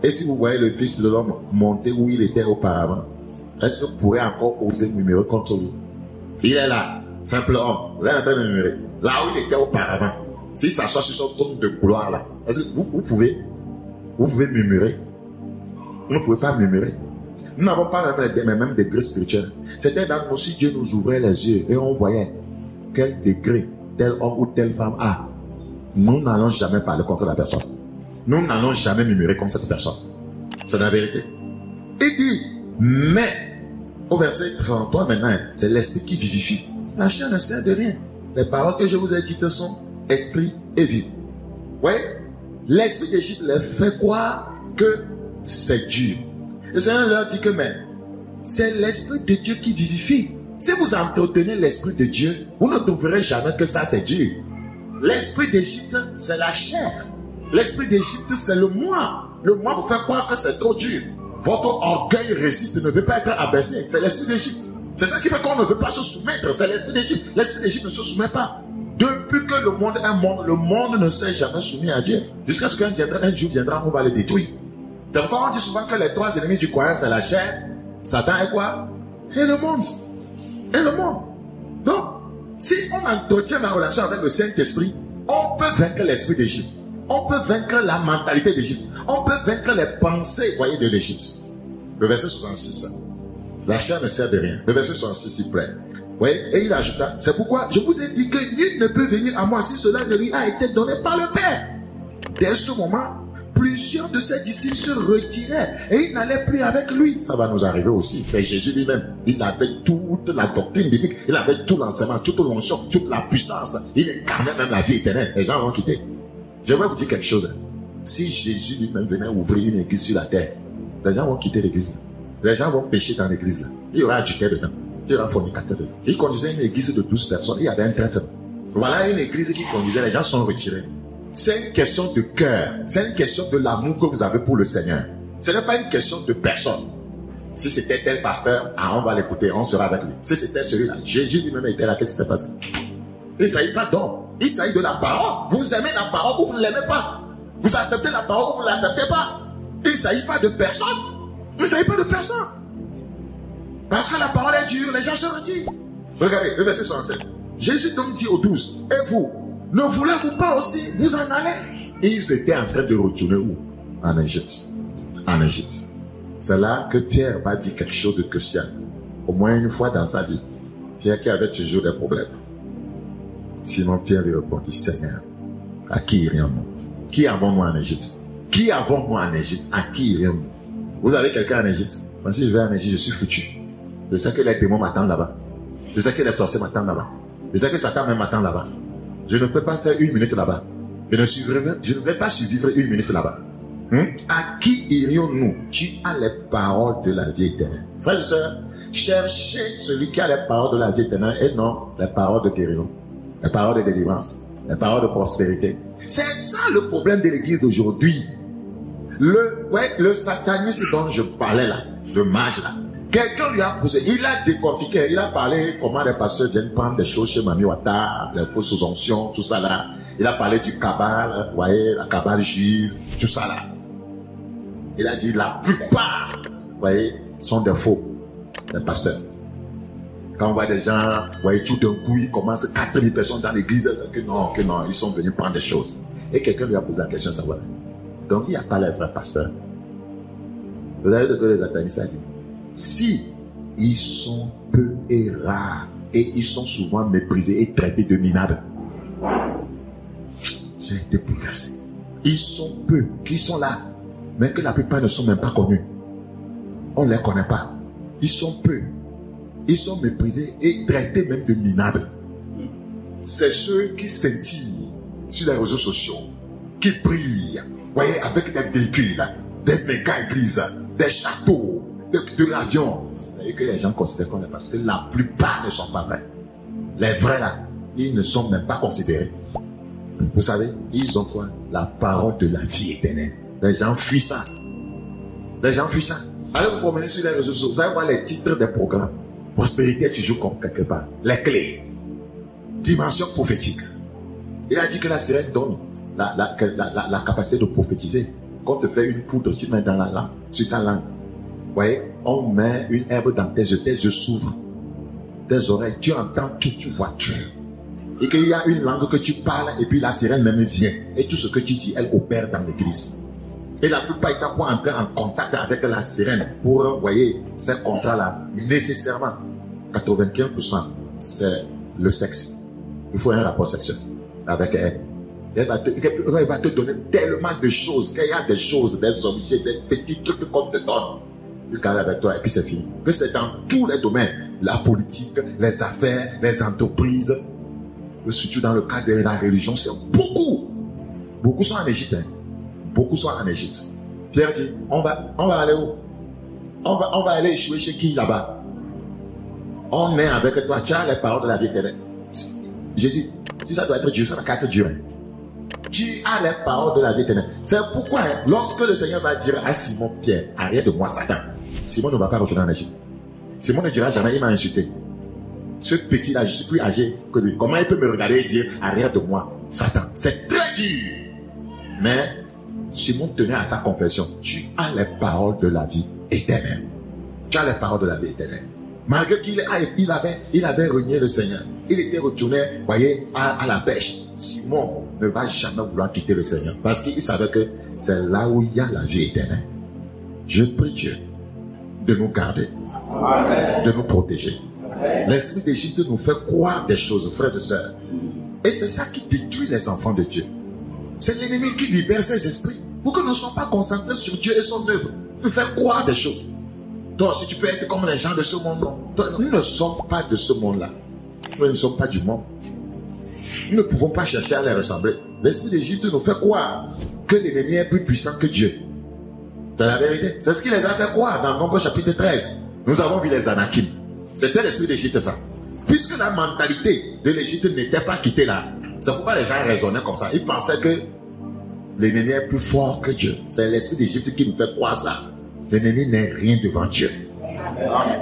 [SPEAKER 1] Et si vous voyez le Fils de l'homme monter où il était auparavant, est-ce que vous pourrez encore oser murmurer contre lui? Il est là, simple homme, vous êtes en train de murmurer. Là où il était auparavant, s'il s'assoit sur son trône de gloire là, est-ce que vous pouvez murmurer? Vous ne pouvez pas murmurer. Nous n'avons pas même degré spirituel. C'était dans nous, si Dieu nous ouvrait les yeux et on voyait quel degré tel homme ou telle femme a, nous n'allons jamais parler contre la personne. Nous n'allons jamais murmurer comme cette personne. C'est la vérité. Il dit, mais, au verset 33 maintenant, c'est l'esprit qui vivifie. La chair ne sert de rien. Les paroles que je vous ai dites sont esprit et vie. Oui, l'esprit d'Égypte les fait croire que c'est dur. Le Seigneur leur dit que, mais, c'est l'esprit de Dieu qui vivifie. Si vous entretenez l'esprit de Dieu, vous ne trouverez jamais que ça c'est dur. L'esprit d'Égypte, c'est la chair. L'esprit d'Égypte, c'est le moi. Le moi vous fait croire que c'est trop dur. Votre orgueil résiste, ne veut pas être abaissé. C'est l'esprit d'Égypte. C'est ça qui fait qu'on ne veut pas se soumettre. C'est l'esprit d'Égypte. L'esprit d'Égypte ne se soumet pas. Depuis que le monde est monde, le monde ne s'est jamais soumis à Dieu. Jusqu'à ce qu'un jour viendra, on va le détruire. C'est pourquoi on dit souvent que les trois ennemis du croyant, c'est la chair, Satan et quoi? Et le monde. Et le monde. Donc, si on entretient la relation avec le Saint-Esprit, on peut vaincre l'esprit d'Égypte. On peut vaincre la mentalité d'Égypte. On peut vaincre les pensées, voyez, de l'Égypte. Le verset 66. La chair ne sert de rien. Le verset 66, s'il vous plaît. Oui, et il ajouta, c'est pourquoi je vous ai dit que nul ne peut venir à moi si cela ne lui a été donné par le Père. Dès ce moment, plusieurs de ses disciples se retiraient et ils n'allaient plus avec lui. Ça va nous arriver aussi. C'est Jésus lui-même. Il avait toute la doctrine biblique. Il avait tout l'enseignement, toute l'onction, toute la puissance. Il incarnait même la vie éternelle. Les gens vont quitter. Je vais vous dire quelque chose. Si Jésus lui-même venait ouvrir une église sur la terre, les gens vont quitter l'église. Les gens vont pécher dans l'église. Il y aura adultère dedans. Il y aura fornicateur dedans. Il conduisait une église de 12 personnes. Il y avait un traître. Voilà une église qui conduisait. Les gens sont retirés. C'est une question de cœur. C'est une question de l'amour que vous avez pour le Seigneur. Ce n'est pas une question de personne. Si c'était tel pasteur, on va l'écouter, on sera avec lui. Si c'était celui-là, Jésus lui-même était là, qu'est-ce qui s'est passé? Il ne s'agit pas d'homme. Il s'agit de la parole. Vous aimez la parole ou vous ne l'aimez pas. Vous acceptez la parole ou vous ne l'acceptez pas. Il ne s'agit pas de personne. Il ne s'agit pas de personne. Parce que la parole est dure, les gens se retirent. Regardez, le verset 67. Jésus donc dit aux 12, et vous, ne voulez-vous pas aussi vous en aller? Et ils étaient en train de retourner où? En Égypte. En Égypte. C'est là que Pierre va dire quelque chose de crucial. Au moins une fois dans sa vie. Pierre qui avait toujours des problèmes. Simon Pierre lui répondit, Seigneur, à qui irions-nous? Qui avons-nous en Égypte? Qui avons-nous en Égypte? À qui irions-nous? Vous avez quelqu'un en Égypte? Moi, si je vais en Égypte, je suis foutu. Je sais que les démons m'attendent là-bas. Je sais que les sorciers m'attendent là-bas. Je sais que Satan même m'attend là-bas. Je ne peux pas faire une minute là-bas. Je ne vais pas survivre une minute là-bas. À qui irions-nous? Tu as les paroles de la vie éternelle. Frères et sœurs, cherchez celui qui a les paroles de la vie éternelle et non les paroles de guérison, les paroles de délivrance, les paroles de prospérité. C'est ça le problème de l'église d'aujourd'hui. Le satanisme dont je parlais là, le mage là. Quelqu'un lui a posé, il a décortiqué, il a parlé comment les pasteurs viennent prendre des choses chez Mami Wata, les fausses onctions, tout ça là. Il a parlé du cabal, vous voyez, la cabale juive, tout ça là. Il a dit la plupart, vous voyez, sont des faux, des pasteurs. Quand on voit des gens, vous voyez, tout d'un coup, ils commencent 4000 personnes dans l'église, que non, ils sont venus prendre des choses. Et quelqu'un lui a posé la question, ça va. Donc il n'y a pas les vrais pasteurs. Vous avez de que les atanistes a dit. Si ils sont peu et rares, et ils sont souvent méprisés et traités de minables, j'ai été bouleversé. Ils sont peu, qui sont là, mais que la plupart ne sont même pas connus. On ne les connaît pas. Ils sont peu. Ils sont méprisés et traités même de minables. C'est ceux qui scintillent sur les réseaux sociaux, qui brillent, voyez, avec des véhicules, des méga églises, des châteaux, de l'avion. Et que les gens considèrent qu'on est parce que la plupart ne sont pas vrais. Les vrais là, ils ne sont même pas considérés. Vous savez, ils ont quoi? La parole de la vie éternelle. Les gens fuient ça. Les gens fuient ça. Allez vous promener sur les réseaux sociaux, vous allez voir les titres des programmes. Prospérité toujours comme quelque part. Les clés. Dimension prophétique. Il a dit que la sirène donne la capacité de prophétiser. Quand on te fait une poudre, tu mets dans la langue, sur ta langue. Vous voyez, on met une herbe dans tes yeux s'ouvrent. Tes oreilles, tu entends tout, tu vois tout. Et qu'il y a une langue que tu parles et puis la sirène même vient. Et tout ce que tu dis, elle opère dans l'église. Et la plupart du temps, pour entrer en contact avec la sirène, pour, vous voyez, ces contrats-là, nécessairement, 95%, c'est le sexe. Il faut un rapport sexuel avec elle. Elle va te donner tellement de choses, qu'il y a des choses, des objets, des petits trucs qu'on te donne. Tu gardes avec toi et puis c'est fini. Que c'est dans tous les domaines. La politique, les affaires, les entreprises, surtout dans le cadre de la religion, c'est beaucoup. Beaucoup sont en Égypte. Hein. Beaucoup sont en Égypte. Pierre dit, on va aller où? On va aller échouer chez qui là-bas? On est avec toi, tu as les paroles de la vie éternelle. Jésus, si ça doit être Dieu, ça n'a qu'à être Dieu. Hein. Tu as les paroles de la vie éternelle. C'est pourquoi, hein, lorsque le Seigneur va dire à Simon Pierre, arrête de moi Satan, Simon ne va pas retourner en Égypte. Simon ne dira jamais, il m'a insulté. Ce petit-là, je suis plus âgé que lui. Comment il peut me regarder et dire, arrête de moi Satan? C'est très dur. Mais Simon tenait à sa confession. Tu as les paroles de la vie éternelle. Tu as les paroles de la vie éternelle. Malgré qu'il avait renié le Seigneur. Il était retourné, voyez, à la pêche. Simon ne va jamais vouloir quitter le Seigneur. Parce qu'il savait que c'est là où il y a la vie éternelle. Je prie Dieu de nous garder. Amen. De nous protéger. L'esprit d'Égypte nous fait croire des choses, frères et sœurs. Et c'est ça qui détruit les enfants de Dieu. C'est l'ennemi qui libère ses esprits pour que nous ne soyons pas concentrés sur Dieu et son œuvre. Nous fait croire des choses. Donc, si tu peux être comme les gens de ce monde, non. Nous ne sommes pas de ce monde-là. Nous ne sommes pas du monde. Nous ne pouvons pas chercher à les ressembler. L'esprit d'Égypte nous fait croire que l'ennemi est plus puissant que Dieu. C'est la vérité. C'est ce qui les a fait croire dans Nombre chapitre 13. Nous avons vu les Anakim. C'était l'esprit d'Égypte, ça. Puisque la mentalité de l'Égypte n'était pas quittée là. C'est pourquoi les gens raisonnaient comme ça. Ils pensaient que l'ennemi est plus fort que Dieu. C'est l'esprit d'Égypte qui nous fait croire ça. L'ennemi n'est rien devant Dieu.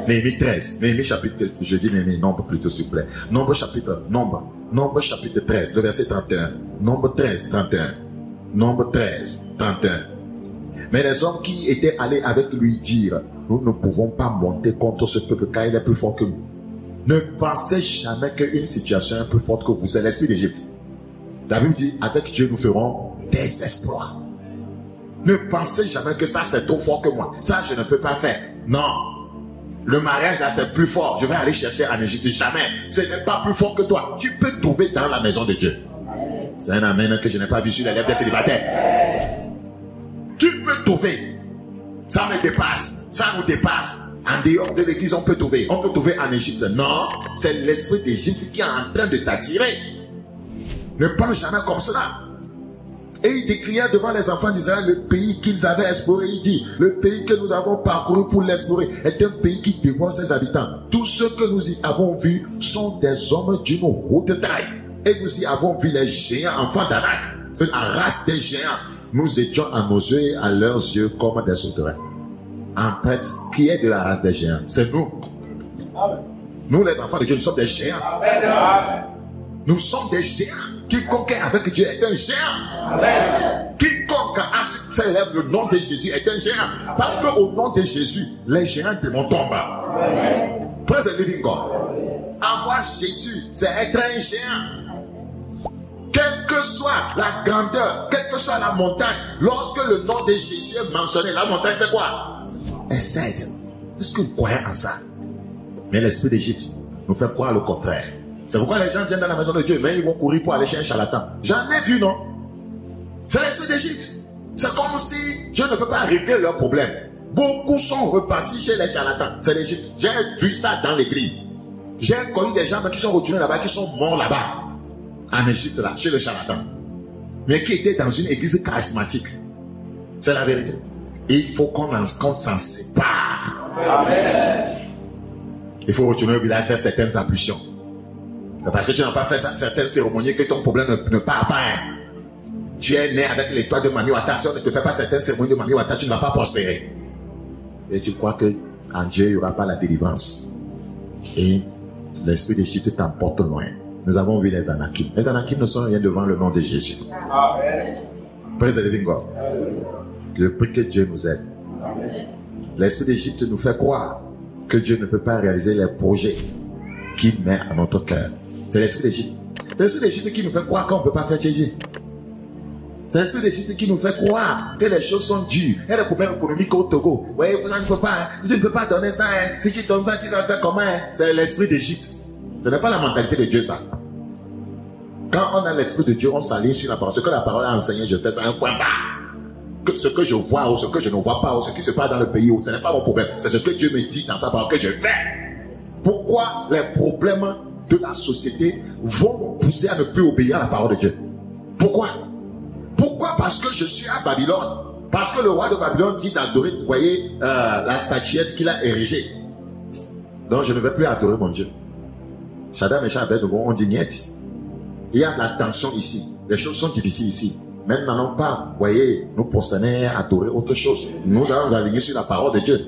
[SPEAKER 1] Néhémie 13. Néhémie chapitre, je dis Néhémie, Nombre plutôt s'il vous plaît. Nombre chapitre 13, le verset 31. Nombre 13, 31. Nombre 13, 31. Mais les hommes qui étaient allés avec lui dirent, nous ne pouvons pas monter contre ce peuple car il est plus fort que nous. Ne pensez jamais qu'une situation est plus forte que vous. C'est l'esprit d'Égypte. La Bible dit, avec Dieu nous ferons des exploits. Ne pensez jamais que ça c'est trop fort que moi. Ça je ne peux pas faire. Non. Le mariage là c'est plus fort. Je vais aller chercher en Égypte. Jamais. Ce n'est pas plus fort que toi. Tu peux trouver dans la maison de Dieu. C'est un amen que je n'ai pas vu sur les lèvres des célibataires. Tu peux trouver. Ça me dépasse. Ça nous dépasse. En dehors de l'église, on peut trouver. On peut trouver en Égypte. Non, c'est l'esprit d'Égypte qui est en train de t'attirer. Ne pense jamais comme cela. Et il décria devant les enfants d'Israël le pays qu'ils avaient exploré. Il dit, le pays que nous avons parcouru pour l'explorer est un pays qui dévore ses habitants. Tous ceux que nous y avons vus sont des hommes d'une haute taille. Et nous y avons vu les géants enfants d'Anak, la race des géants. Nous étions à nos yeux et à leurs yeux comme des sauterelles. En fait, qui est de la race des géants? C'est nous. Nous les enfants de Dieu, nous sommes des géants. Nous sommes des géants Quiconque est avec Dieu est un géant. Amen. Quiconque célèbre le nom de Jésus est un géant. Parce qu'au nom de Jésus, les géants de mon tombe. Praise the living God. Avoir Jésus, c'est être un géant. Quelle que soit la grandeur, quelle que soit la montagne, lorsque le nom de Jésus est mentionné, la montagne fait quoi? Elle cède. Est-ce que vous croyez en ça? Mais l'esprit d'Égypte nous fait croire le contraire. C'est pourquoi les gens viennent dans la maison de Dieu, mais ils vont courir pour aller chez un charlatan. Jamais vu, non? C'est l'esprit d'Égypte. C'est comme si Dieu ne peut pas régler leurs problèmes. Beaucoup sont repartis chez les charlatans. C'est l'Égypte. J'ai vu ça dans l'église. J'ai connu des gens qui sont retournés là-bas, qui sont morts là-bas. En Égypte, là, chez le charlatan. Mais qui étaient dans une église charismatique. C'est la vérité. Et il faut qu'on s'en sépare. Amen. Il faut retourner au village faire certaines ablutions. C'est parce que tu n'as pas fait certaines cérémonies que ton problème ne part pas. Hein. Tu es né avec les toits de Mami Wata. Si on ne te fait pas certaines cérémonies de Mami Wata, tu ne vas pas prospérer. Et tu crois qu'en Dieu, il n'y aura pas la délivrance. Et l'esprit d'Égypte t'emporte loin. Nous avons vu les Anakim. Les Anakim ne sont rien devant le nom de Jésus. Amen. Praise the living God. Je prie que Dieu nous aide. L'esprit d'Égypte nous fait croire que Dieu ne peut pas réaliser les projets qu'il met à notre cœur. C'est l'esprit d'Égypte. L'esprit d'Égypte qui nous fait croire qu'on ne peut pas faire Dieu. C'est l'esprit d'Égypte qui nous fait croire que les choses sont dures. Il y a des problèmes économiques au Togo. Oui, tu ne peux pas donner ça. Hein. Si tu donnes ça, tu vas faire comment? Hein? C'est l'esprit d'Égypte. Ce n'est pas la mentalité de Dieu, ça. Quand on a l'esprit de Dieu, on s'aligne sur la parole. Ce que la parole a enseigné, je fais ça un point bas. Que ce que je vois ou ce que je ne vois pas ou ce qui se passe dans le pays, ce n'est pas mon problème. C'est ce que Dieu me dit dans sa parole que je fais. Pourquoi les problèmes de la société vont nous pousser à ne plus obéir à la parole de Dieu? Pourquoi? Pourquoi? Parce que je suis à Babylone. Parce que le roi de Babylone dit d'adorer, vous voyez, la statuette qu'il a érigée. Donc je ne vais plus adorer mon Dieu. Shaddai, Meshach, Abednego, on dit niet. Il y a de la tension ici. Les choses sont difficiles ici. Même n'allons pas, vous voyez, nous prosterner, adorer autre chose. Nous allons nous aligner sur la parole de Dieu.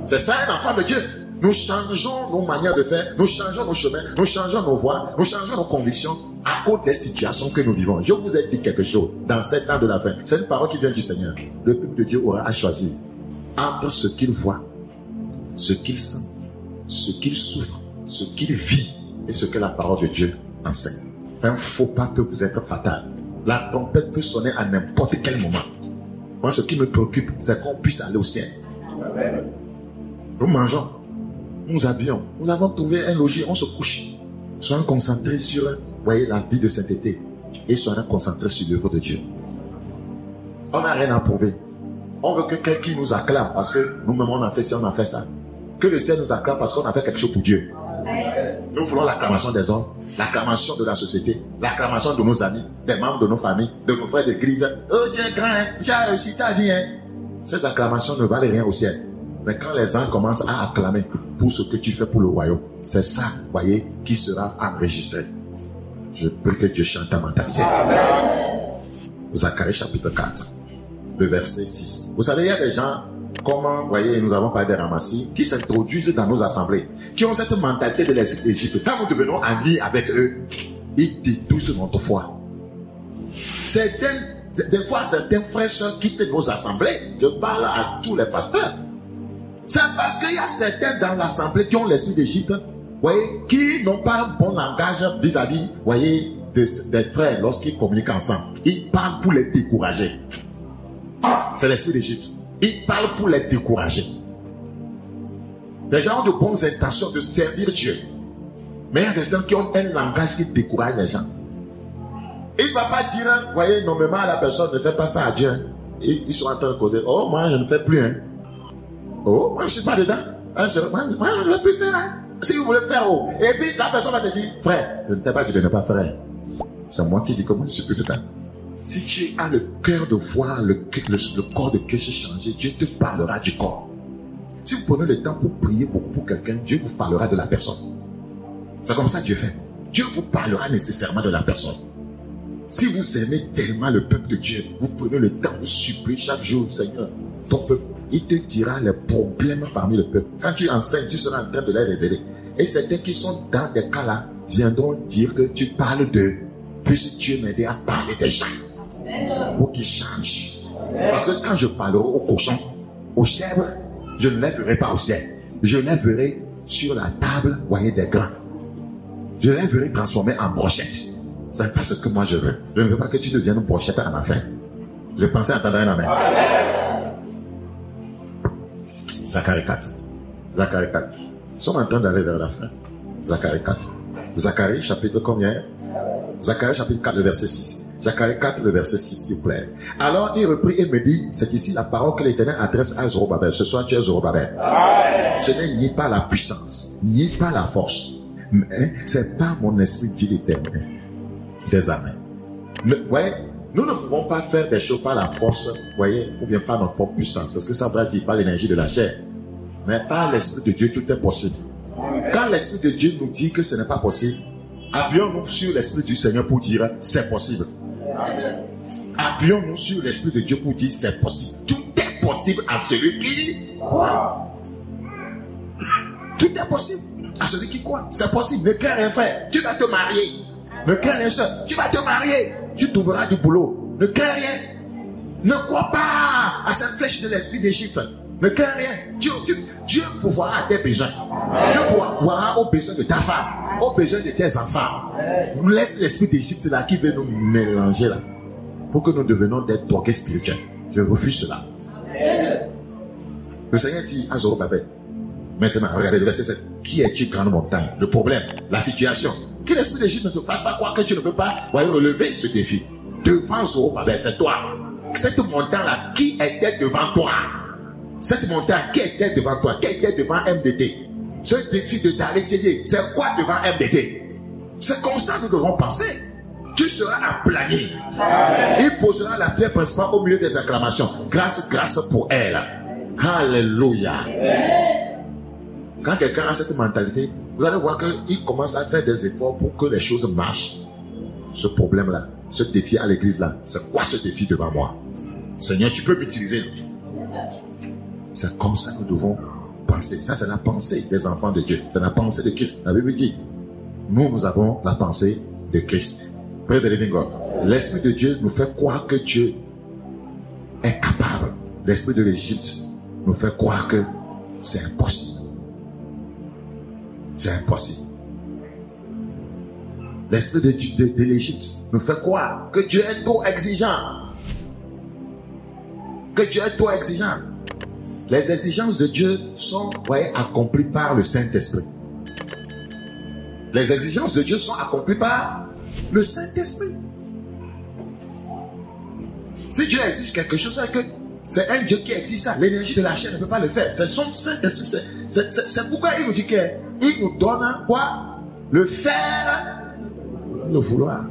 [SPEAKER 1] C'est ça un enfant de Dieu. Nous changeons nos manières de faire, nous changeons nos chemins, nous changeons nos voies, nous changeons nos convictions à cause des situations que nous vivons. Je vous ai dit quelque chose dans 7 ans de la fin. C'est une parole qui vient du Seigneur. Le peuple de Dieu aura à choisir entre ce qu'il voit, ce qu'il sent, ce qu'il souffre, ce qu'il vit et ce que la parole de Dieu enseigne. Un faux pas peut vous être fatal. La tempête peut sonner à n'importe quel moment. Moi, ce qui me préoccupe, c'est qu'on puisse aller au ciel. Nous mangeons, nous nous habillons, nous avons trouvé un logis, on se couche. Soyons concentrés sur, voyez, la vie de cet été et soyons concentrés sur l'œuvre de Dieu. On n'a rien à prouver. On veut que quelqu'un nous acclame parce que nous-mêmes on a fait ci, on a fait ça. Que le ciel nous acclame parce qu'on a fait quelque chose pour Dieu. Nous voulons l'acclamation des hommes, l'acclamation de la société, l'acclamation de nos amis, des membres de nos familles, de nos frères d'église. Oh, tu es grand, hein? Tu as réussi ta vie. Hein? Ces acclamations ne valent rien au ciel. Mais quand les gens commencent à acclamer pour ce que tu fais pour le royaume, c'est ça, voyez, qui sera enregistré. Je prie que Dieu change ta mentalité. Zacharie chapitre 4, le verset 6. Vous savez, il y a des gens, comment, vous voyez, nous avons parlé des ramassis, qui s'introduisent dans nos assemblées, qui ont cette mentalité de l'Égypte. Quand nous devenons amis avec eux, ils détruisent notre foi. Des fois, certains frères et sœurs quittent nos assemblées. Je parle à tous les pasteurs. C'est parce qu'il y a certains dans l'assemblée qui ont l'esprit d'Égypte, voyez, qui n'ont pas un bon langage vis-à-vis, voyez, des frères lorsqu'ils communiquent ensemble. Ils parlent pour les décourager. C'est l'esprit d'Égypte. Ils parlent pour les décourager. Les gens ont de bonnes intentions de servir Dieu. Mais il y a des gens qui ont un langage qui décourage les gens. Il ne va pas dire, voyez, nommément à la personne, ne fais pas ça à Dieu. Ils sont en train de causer. Oh, moi, je ne fais plus. Hein. Oh, moi, je ne suis pas dedans. Moi, je ne veux plus faire. Hein. Si vous voulez faire, oh. Et puis, la personne va te dire, frère, je ne t'ai pas dit de ne pas faire. C'est moi qui dis que moi, je ne suis plus dedans. Si tu as le cœur de voir le corps de Dieu changer, Dieu te parlera du corps. Si vous prenez le temps pour prier beaucoup pour quelqu'un, Dieu vous parlera de la personne. C'est comme ça que Dieu fait. Dieu vous parlera nécessairement de la personne. Si vous aimez tellement le peuple de Dieu, vous prenez le temps de supplier chaque jour, Seigneur, ton peuple, il te dira les problèmes parmi le peuple. Quand tu enseignes, tu seras en train de les révéler. Et certains qui sont dans des cas là, viendront dire que tu parles d'eux. puisse Dieu m'aider à parler des gens pour qu'ils changent. Parce que quand je parlerai aux cochons, aux chèvres, je ne les ferai pas au ciel. Je les verrai sur la table, voyez des grains. Je les verrai transformer en brochettes. Ce n'est pas ce que moi je veux. Je ne veux pas que tu deviennes une brochette à ma fin. Je pensais entendre un amen. Zacharie 4. Zacharie 4. Nous sommes en train d'aller vers la fin. Zacharie 4. Zacharie chapitre combien? Zacharie chapitre 4, le verset 6. Zacharie 4, le verset 6, s'il vous plaît. Alors il reprit et me dit, c'est ici la parole que l'Éternel adresse à Zorobabel. Ce soir tu es Zorobabel. Ce n'est ni pas la puissance, ni pas la force, mais c'est pas mon esprit, dit l'Éternel des armées. Voyez, nous ne pouvons pas faire des choses par la force, voyez, ou bien par notre propre puissance. C'est ce que ça veut dire, par l'énergie de la chair. Mais par l'Esprit de Dieu, tout est possible. Quand l'Esprit de Dieu nous dit que ce n'est pas possible, appuyons-nous sur l'Esprit du Seigneur pour dire c'est possible. Appuyons-nous sur l'Esprit de Dieu pour dire c'est possible. Tout est possible à celui qui croit. Tout est possible à celui qui croit. C'est possible. Ne crains rien faire. Tu vas te marier. Ne crains rien faire. Tu vas te marier. Tu trouveras du boulot. Ne crains rien. Ne crois pas à cette flèche de l'esprit d'Égypte. Ne crains rien. Dieu pourvoira à tes besoins. Dieu pourvoira aux besoins de ta femme, aux besoins de tes enfants. Laisse l'esprit d'Égypte là qui veut nous mélanger là, pour que nous devenions des drogués spirituels. Je refuse cela. Le Seigneur dit à Zorobabel, maintenant, regardez le verset 7. Qui es-tu, grande montagne? Le problème, la situation. Que l'esprit d'Égypte ne te fasse pas croire que tu ne peux pas relever ce défi. Devant Zorobabel, c'est toi. Cette montagne-là, qui était devant toi? Cette montagne, qui était devant toi? Qui était devant MDT? Ce défi de t'arrêter, c'est quoi devant MDT? C'est comme ça que nous devons penser. Tu seras aplani. Il posera la pierre principale au milieu des acclamations. Grâce, grâce pour elle. Alléluia. Quand quelqu'un a cette mentalité, vous allez voir qu'il commence à faire des efforts pour que les choses marchent. Ce problème-là, ce défi à l'église-là, c'est quoi ce défi devant moi? Seigneur, tu peux m'utiliser. C'est comme ça que nous devons penser. Ça, c'est la pensée des enfants de Dieu. C'est la pensée de Christ. La Bible dit, nous avons la pensée de Christ. Praise the living God. L'Esprit de Dieu nous fait croire que Dieu est capable. L'Esprit de l'Égypte nous fait croire que c'est impossible. C'est impossible. L'Esprit de l'Égypte nous fait croire que Dieu est trop exigeant. Que Dieu est trop exigeant. Les exigences de Dieu sont, voyez, accomplies par le Saint-Esprit. Les exigences de Dieu sont accomplies par le Saint-Esprit. Si Dieu exige quelque chose, c'est que c'est un Dieu qui exige ça. L'énergie de la chair ne peut pas le faire. C'est son Saint-Esprit. C'est pourquoi il nous dit qu'il nous donne quoi? Le faire, le vouloir.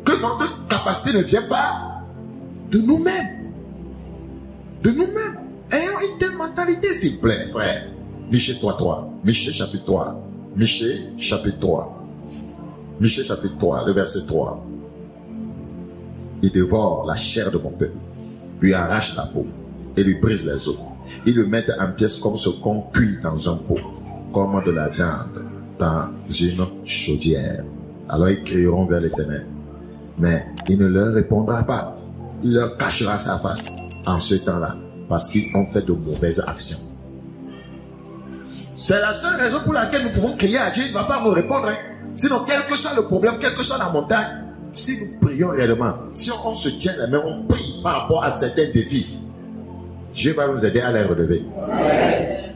[SPEAKER 1] Que notre capacité ne vient pas de nous-mêmes. De nous-mêmes. Ayons une telle mentalité, s'il vous plaît, frère. Michée 3. Michée chapitre 3. Michée chapitre 3. Michée chapitre 3, le verset 3. Il dévore la chair de mon peuple, lui arrache la peau et lui brise les os. Il le met en pièces comme ce qu'on cuit dans un pot, comme de la viande dans une chaudière. Alors ils crieront vers l'Éternel, mais il ne leur répondra pas. Il leur cachera sa face en ce temps-là, parce qu'ils ont fait de mauvaises actions. C'est la seule raison pour laquelle nous pouvons crier à Dieu. Il ne va pas nous répondre. Sinon, quel que soit le problème, quelle que soit la montagne, si nous prions réellement, si on se tient la main, on prie par rapport à certains défis, Dieu va nous aider à les relever. Amen.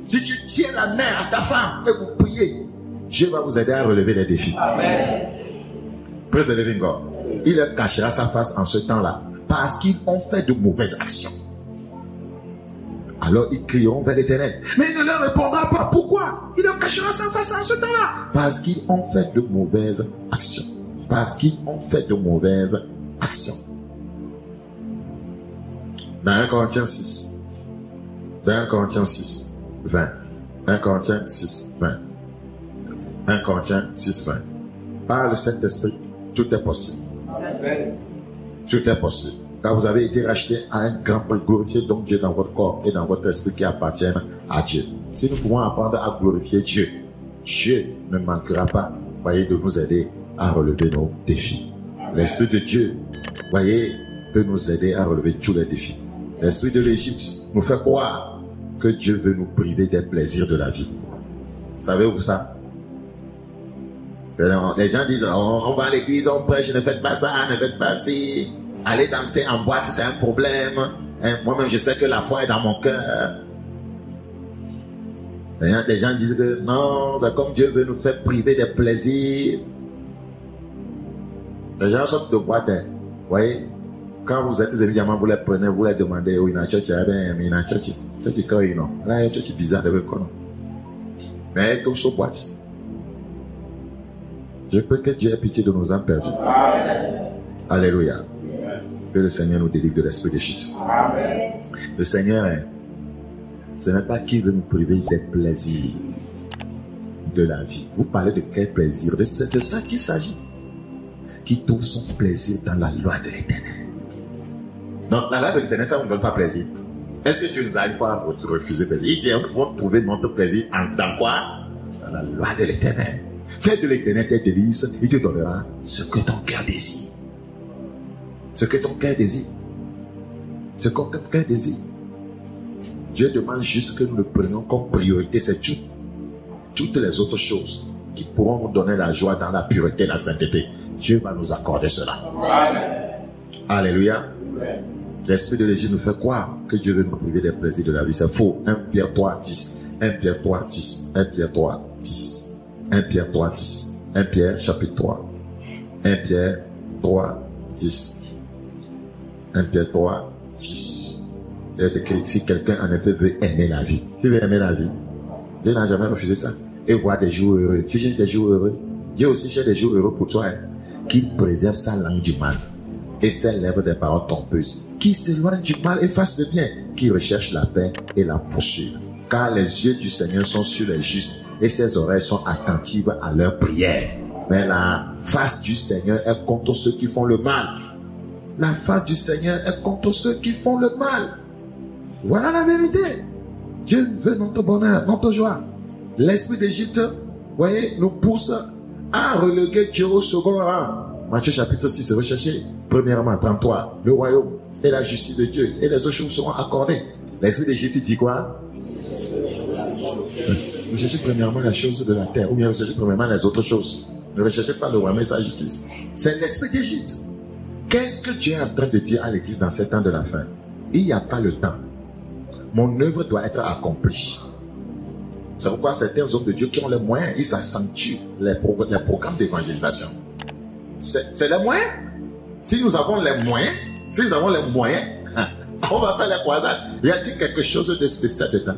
[SPEAKER 1] Si tu tiens la main à ta femme et vous priez, Dieu va vous aider à relever les défis. Amen. Praise the living God. Il leur cachera sa face en ce temps-là, parce qu'ils ont fait de mauvaises actions. Alors ils crieront vers l'Éternel, mais il ne leur répondra pas. Pourquoi? Il leur cachera sa face en ce temps-là, parce qu'ils ont fait de mauvaises actions. Parce qu'ils ont fait de mauvaises actions. Dans 1 Corinthiens 6, dans 1 Corinthiens 6, 20, 1 Corinthiens 6, 20, 1 Corinthiens 6, 20. Par le Saint-Esprit, tout est possible. Tout est possible. Quand vous avez été racheté à un grand prix, glorifiez donc Dieu dans votre corps et dans votre esprit qui appartiennent à Dieu. Si nous pouvons apprendre à glorifier Dieu, Dieu ne manquera pas, voyez, de nous aider à relever nos défis. L'Esprit de Dieu, voyez, peut nous aider à relever tous les défis. L'Esprit de l'Égypte nous fait croire que Dieu veut nous priver des plaisirs de la vie. Savez-vous ça? Les gens disent, on va à l'église, on prêche, ne faites pas ça, ne faites pas ci. Aller danser en boîte, c'est un problème. Moi-même, je sais que la foi est dans mon cœur. Les gens disent que non, c'est comme Dieu veut nous faire priver des plaisirs. Les gens sortent de boîte. Vous voyez, quand vous êtes évidemment, vous les prenez, vous les demandez, où il y a un church, il y a un church. C'est quoi, non? Là, il y a un church bizarre, non? Mais tout sur boîte. Je prie que Dieu ait pitié de nos âmes perdues. Alléluia. Que le Seigneur nous délivre de l'esprit d'Égypte. Le Seigneur, ce n'est pas qui veut nous priver des plaisirs de la vie. Vous parlez de quel plaisir? C'est de ça qu'il s'agit. Qui trouve son plaisir dans la loi de l'Éternel. Donc, la loi de l'Éternel, ça ne nous donne pas plaisir. Est-ce que Dieu nous a une fois refusé plaisir? Il dit, on va trouver notre plaisir dans quoi? Dans la loi de l'Éternel. Fais de l'Éternel tes délices, il te donnera ce que ton cœur désire. Ce que ton cœur désire. Ce que ton cœur désire. Dieu demande juste que nous le prenions comme priorité. C'est toutes les autres choses qui pourront nous donner la joie dans la pureté et la sainteté. Dieu va nous accorder cela. Amen. Alléluia. Amen. L'Esprit de l'Égypte nous fait croire que Dieu veut nous priver des plaisirs de la vie. C'est faux. 1 Pierre 3, 10. 1 Pierre 3, 10. 1 Pierre 3, 10. 1 Pierre 3, 10. 1 Pierre chapitre 3. 1 Pierre 3, 10. 1 Pierre 3, 10. Il est écrit, si quelqu'un en effet veut aimer la vie. Tu veux aimer la vie? Dieu n'a jamais refusé ça. Et voir des jours heureux. Tu cherches des jours heureux. Dieu aussi cherche des jours heureux pour toi. Qu'il préserve sa langue du mal et ses lèvres des paroles trompeuses. Qu'il s'éloigne du mal et fasse le bien. Qu'il recherche la paix et la poursuive. Car les yeux du Seigneur sont sur les justes et ses oreilles sont attentives à leurs prières. Mais la face du Seigneur est contre ceux qui font le mal. La face du Seigneur est contre ceux qui font le mal. Voilà la vérité. Dieu veut notre bonheur, notre joie. L'esprit d'Égypte, voyez, nous pousse à reléguer Dieu au second rang. Matthieu chapitre 6, recherchez premièrement 33, le royaume et la justice de Dieu et les autres choses seront accordées. L'esprit d'Égypte dit quoi? Recherchez premièrement les choses de la terre, ou bien recherchez premièrement les autres choses. Ne recherchez pas le royaume et sa justice. C'est l'esprit d'Égypte. Qu'est-ce que Dieu est en train de dire à l'église dans ces temps de la fin? Il n'y a pas le temps. Mon œuvre doit être accomplie. C'est pourquoi certains hommes de Dieu qui ont les moyens, ils accentuent les programmes d'évangélisation. C'est les moyens. Si nous avons les moyens, on va faire les croisades. Y a-t-il quelque chose de spécial dedans?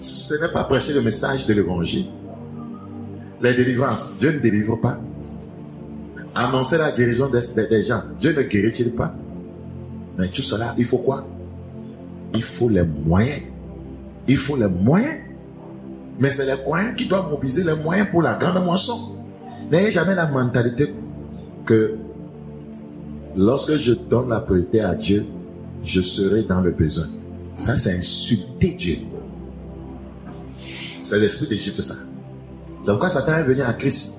[SPEAKER 1] Ce n'est pas prêcher le message de l'évangile. Les délivrances, Dieu ne délivre pas. Annoncer la guérison des gens, Dieu ne guérit-il pas? Mais tout cela, il faut quoi? Il faut les moyens. Il faut les moyens. Mais c'est les moyens qui doivent mobiliser les moyens pour la grande moisson. N'ayez jamais la mentalité que lorsque je donne la priorité à Dieu, je serai dans le besoin. Ça, c'est insulter Dieu. C'est l'esprit d'Égypte, ça. C'est pourquoi Satan est venu à Christ.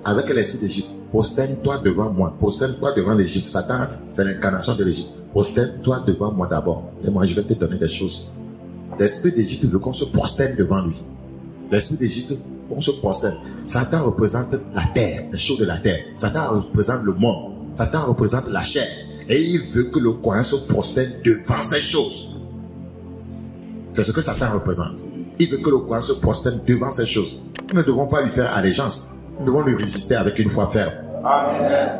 [SPEAKER 1] Avec l'esprit d'Égypte. Prosterne-toi devant moi. Prosterne-toi devant l'Égypte. Satan, c'est l'incarnation de l'Égypte. Prosterne-toi devant moi d'abord. Et moi, je vais te donner des choses. L'esprit d'Égypte veut qu'on se prosterne devant lui. L'esprit d'Égypte, qu'on se prosterne. Satan représente la terre, les choses de la terre. Satan représente le monde. Satan représente la chair. Et il veut que le croyant se prosterne devant ces choses. C'est ce que Satan représente. Il veut que le croyant se prosterne devant ces choses. Nous ne devons pas lui faire allégeance. Nous devons lui résister avec une foi ferme. Amen.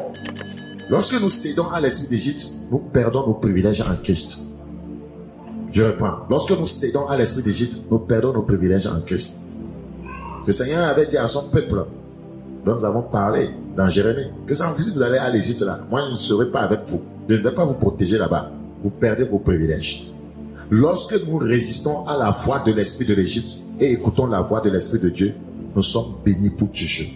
[SPEAKER 1] Lorsque nous cédons à l'esprit d'Égypte, nous perdons nos privilèges en Christ. Je reprends. Lorsque nous cédons à l'esprit d'Égypte, nous perdons nos privilèges en Christ. Le Seigneur avait dit à son peuple, dont nous avons parlé dans Jérémie, que si vous allez à l'Égypte là, moi je ne serai pas avec vous. Je ne vais pas vous protéger là-bas. Vous perdez vos privilèges. Lorsque nous résistons à la voix de l'esprit de l'Égypte et écoutons la voix de l'esprit de Dieu, nous sommes bénis pour toujours.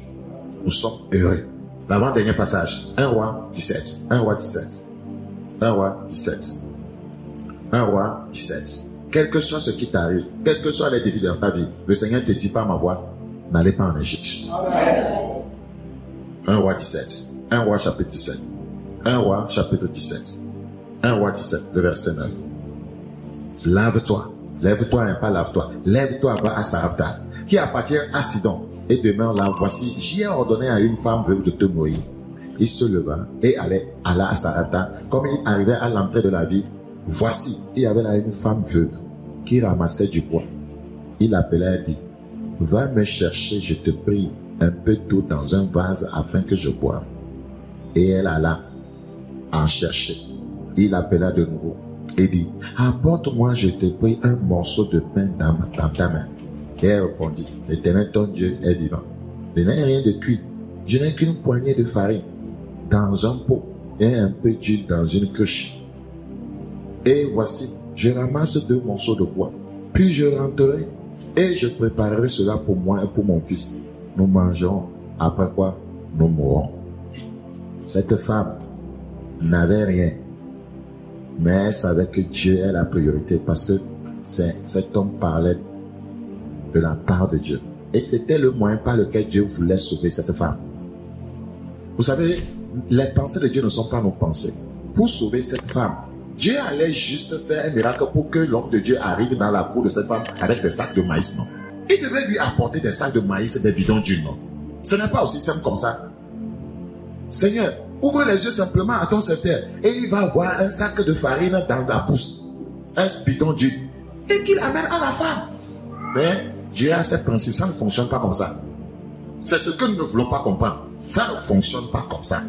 [SPEAKER 1] Nous sommes heureux. L'avant-dernier passage, 1 Roi 17. 1 Roi 17. 1 Roi 17. 1 Roi 17. Quel que soit ce qui t'arrive, quels que soient les défis dans ta vie, le Seigneur te dit par ma voix, n'allez pas en Égypte. Amen. 1 roi 17. 1 roi chapitre 17. 1 roi chapitre 17. 1 roi 17, le verset 9. Lave-toi. Lève-toi, hein, pas lave-toi. Lève-toi, va à Sarepta, qui appartient à Sidon, et demeure là. Voici, j'y ai ordonné à une femme veuve de te nourrir. Il se leva et alla à Sarepta. Comme il arrivait à l'entrée de la ville, voici, il y avait là une femme veuve qui ramassait du bois. Il l'appela et dit, va me chercher, je te prie, un peu d'eau dans un vase afin que je boive. Et elle alla en chercher. Il l'appela de nouveau et dit, apporte-moi, je te prie, un morceau de pain dans ta main. Et elle répondit, l'Éternel ton Dieu est vivant. Je n'ai rien de cuit. Je n'ai qu'une poignée de farine dans un pot et un peu d'huile dans une cruche. Et voici, je ramasse 2 morceaux de bois. Puis je rentrerai et je préparerai cela pour moi et pour mon fils. Nous mangerons, après quoi nous mourrons. Cette femme n'avait rien, mais elle savait que Dieu est la priorité parce que cet homme parlait de la part de Dieu. Et c'était le moyen par lequel Dieu voulait sauver cette femme. Vous savez, les pensées de Dieu ne sont pas nos pensées. Pour sauver cette femme, Dieu allait juste faire un miracle pour que l'homme de Dieu arrive dans la cour de cette femme avec des sacs de maïs, non. Il devait lui apporter des sacs de maïs et des bidons d'huile, non. Ce n'est pas aussi simple comme ça. Seigneur, ouvre les yeux simplement à ton serviteur et il va avoir un sac de farine dans la pousse, un bidon d'huile, et qu'il amène à la femme. Mais Dieu a ses principes, ça ne fonctionne pas comme ça. C'est ce que nous ne voulons pas comprendre. Ça ne fonctionne pas comme ça.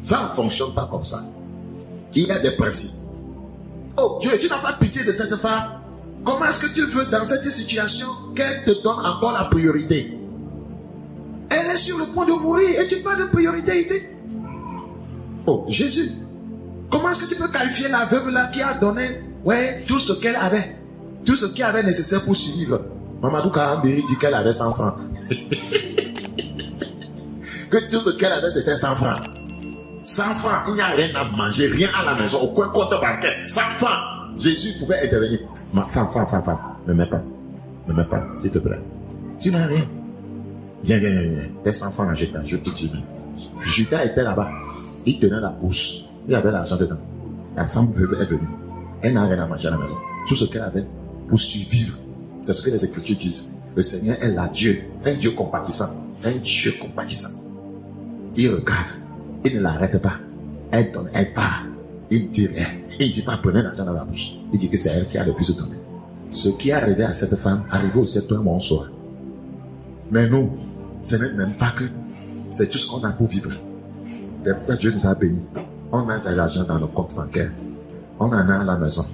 [SPEAKER 1] Ça ne fonctionne pas comme ça. Il y a des principes. Oh Dieu, tu n'as pas pitié de cette femme. Comment est-ce que tu veux dans cette situation qu'elle te donne encore la priorité? Elle est sur le point de mourir et tu parles de priorité. Oh Jésus, comment est-ce que tu peux qualifier la veuve là qui a donné tout ce qu'elle avait, tout ce qui avait nécessaire pour survivre? Mamadou Karambiri dit qu'elle avait 100 francs. Que tout ce qu'elle avait c'était 100 francs. 100 francs, il n'y a rien à manger, rien à la maison, aucun compte bancaire. 100 francs. Jésus pouvait intervenir. Femme, ne mets pas, s'il te plaît. Tu n'as rien. Viens. Tes 100 francs, je te dis. Judas était là-bas. Il tenait la bourse. Il avait l'argent dedans. La femme veuve est venue. Elle n'a rien à manger à la maison. Tout ce qu'elle avait pour survivre, c'est ce que les Écritures disent. Le Seigneur est là, Dieu. Un Dieu compatissant. Un Dieu compatissant. Il regarde. Il ne l'arrête pas. Elle donne, elle part. Il dit rien. Il ne dit pas prenez l'argent dans la bouche. Il dit que c'est elle qui a le plus donné. Ce qui est arrivé à cette femme, arrivé aussi à toi et moi en soi. Mais nous, ce n'est même pas que c'est tout ce qu'on a pour vivre. Des fois, Dieu nous a bénis. On a de l'argent dans nos comptes bancaires. On en a à la maison.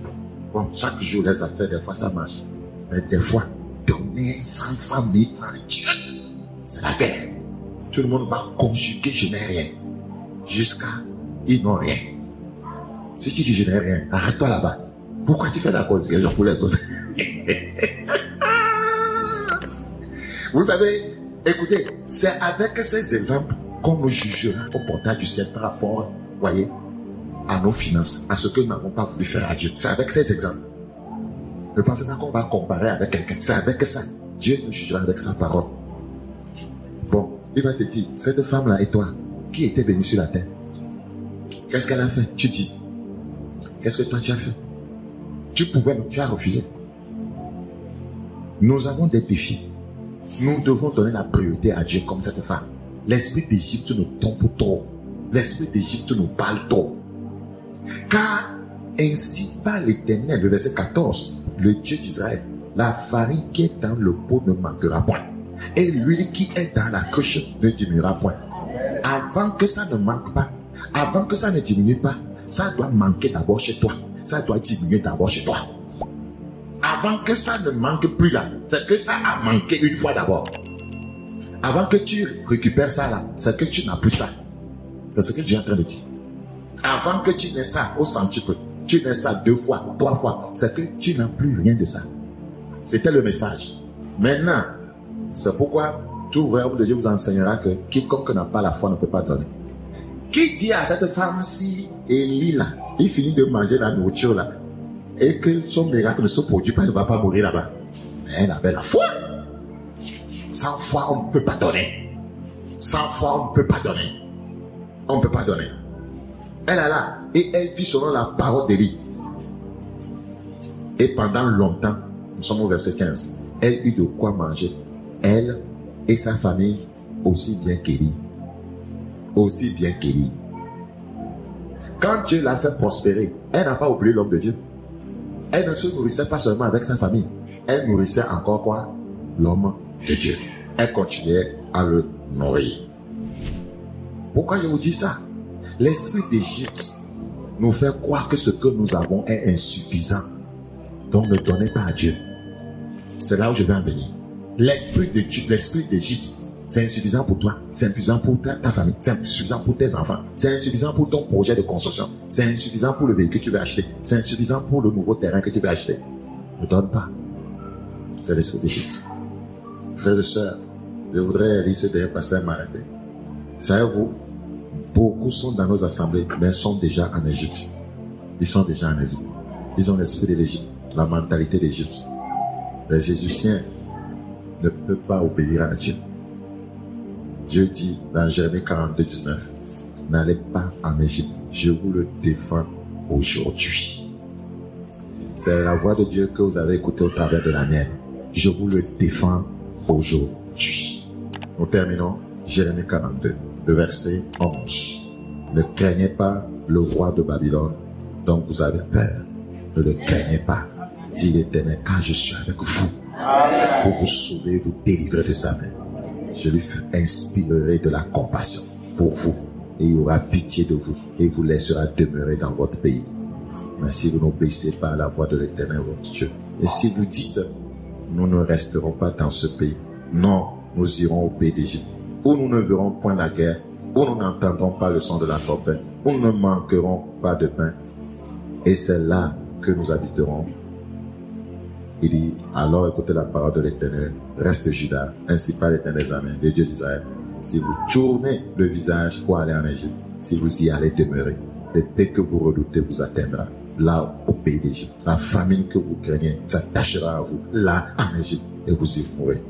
[SPEAKER 1] Bon, chaque jour, les affaires, des fois, ça marche. Mais des fois, donner 100 francs, 1000 francs, Dieu, c'est la guerre. Tout le monde va conjuguer je n'ai rien. Jusqu'à ils n'ont rien. Si tu dis je n'ai rien, arrête-toi là-bas. Pourquoi tu fais la cause pour les autres? Vous savez, écoutez, c'est avec ces exemples qu'on nous jugera au portail du ciel par rapport, voyez, à nos finances, à ce que nous n'avons pas voulu faire à Dieu. C'est avec ces exemples. Ne pensez pas qu'on va comparer avec quelqu'un. C'est avec ça. Dieu nous jugera avec sa parole. Bon, il va te dire, cette femme-là et toi, qui était bénie sur la terre, qu'est-ce qu'elle a fait? Tu dis. Qu'est-ce que toi tu as fait? Tu pouvais, mais tu as refusé. Nous avons des défis. Nous devons donner la priorité à Dieu comme cette femme. L'esprit d'Égypte nous tombe trop. L'esprit d'Égypte nous parle trop. Car ainsi par l'Éternel, le verset 14, le Dieu d'Israël, la farine qui est dans le pot ne manquera point. Et l'huile qui est dans la cruche ne diminuera point. Avant que ça ne manque pas, avant que ça ne diminue pas, ça doit manquer d'abord chez toi. Ça doit diminuer d'abord chez toi. Avant que ça ne manque plus là, c'est que ça a manqué une fois d'abord. Avant que tu récupères ça là, c'est que tu n'as plus ça. C'est ce que Dieu est en train de dire. Avant que tu n'aies ça au centuple, tu n'aies ça 2 fois, 3 fois, c'est que tu n'as plus rien de ça. C'était le message. Maintenant, c'est pourquoi tout verbe de Dieu vous enseignera que quiconque n'a pas la foi ne peut pas donner. Qui dit à cette femme si Élie là, il finit de manger la nourriture là, et que son miracle ne se produit pas, il ne va pas mourir là-bas? Mais elle avait la foi. Sans foi, on ne peut pas donner. Sans foi, on ne peut pas donner. On ne peut pas donner. Elle est là et elle vit selon la parole d'Élie. Et pendant longtemps, nous sommes au verset 15, elle eut de quoi manger, elle et sa famille, aussi bien qu'Élie. Aussi bien qu'Élie. Quand Dieu l'a fait prospérer, elle n'a pas oublié l'homme de Dieu. Elle ne se nourrissait pas seulement avec sa famille. Elle nourrissait encore quoi? L'homme de Dieu. Elle continuait à le nourrir. Pourquoi je vous dis ça? L'esprit d'Égypte nous fait croire que ce que nous avons est insuffisant. Donc ne donnez pas à Dieu. C'est là où je vais en venir. L'esprit d'Égypte, c'est insuffisant pour toi, c'est insuffisant pour ta famille, c'est insuffisant pour tes enfants, c'est insuffisant pour ton projet de construction, c'est insuffisant pour le véhicule que tu veux acheter, c'est insuffisant pour le nouveau terrain que tu veux acheter. Ne donne pas. C'est l'esprit d'Égypte. Frères et sœurs, je voudrais lire ce dernier passage et m'arrêter. Savez-vous, beaucoup sont dans nos assemblées, mais sont déjà en Égypte. Ils sont déjà en Égypte. Ils ont l'esprit de l'Égypte, la mentalité d'Égypte. Les Égyptiens ne peuvent pas obéir à Dieu. Dieu dit dans Jérémie 42, 19, n'allez pas en Égypte, je vous le défends aujourd'hui. C'est la voix de Dieu que vous avez écoutée au travers de la mienne. Je vous le défends aujourd'hui. Nous terminons Jérémie 42, de verset 11. Ne craignez pas le roi de Babylone, dont vous avez peur. Ne le craignez pas, dit l'Éternel, car je suis avec vous. Pour vous sauver, vous délivrer de sa main. Je lui inspirerai de la compassion pour vous, et il aura pitié de vous, et vous laissera demeurer dans votre pays. Mais si vous n'obéissez pas à la voix de l'Éternel votre Dieu, et si vous dites, nous ne resterons pas dans ce pays, non, nous irons au pays d'Égypte, où nous ne verrons point la guerre, où nous n'entendrons pas le son de la trompette, où nous ne manquerons pas de pain, et c'est là que nous habiterons. Il dit, alors écoutez la parole de l'Éternel, reste Juda, ainsi par l'Éternel des armées, le Dieu d'Israël. Si vous tournez le visage pour aller en Égypte, si vous y allez demeurer, l'épée que vous redoutez vous atteindra, là au pays d'Égypte. La famine que vous craignez s'attachera à vous, là en Égypte, et vous y mourrez.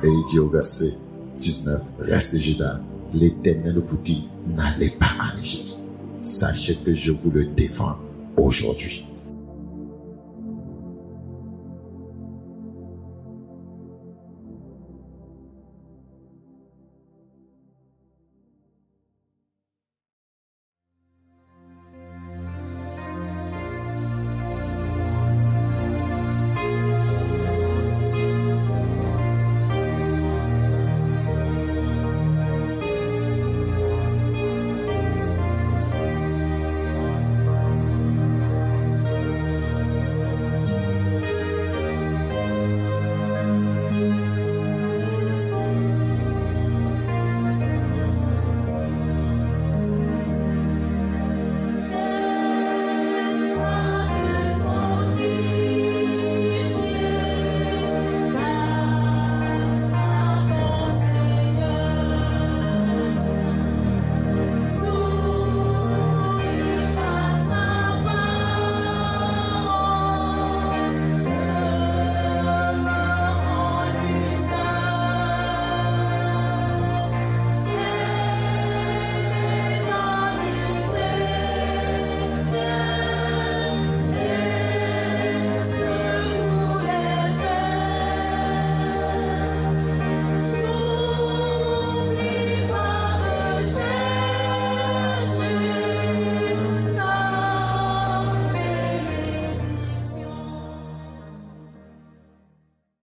[SPEAKER 1] Et il dit au verset 19, reste Juda, l'Éternel vous dit, n'allez pas en Égypte. Sachez que je vous le défends aujourd'hui.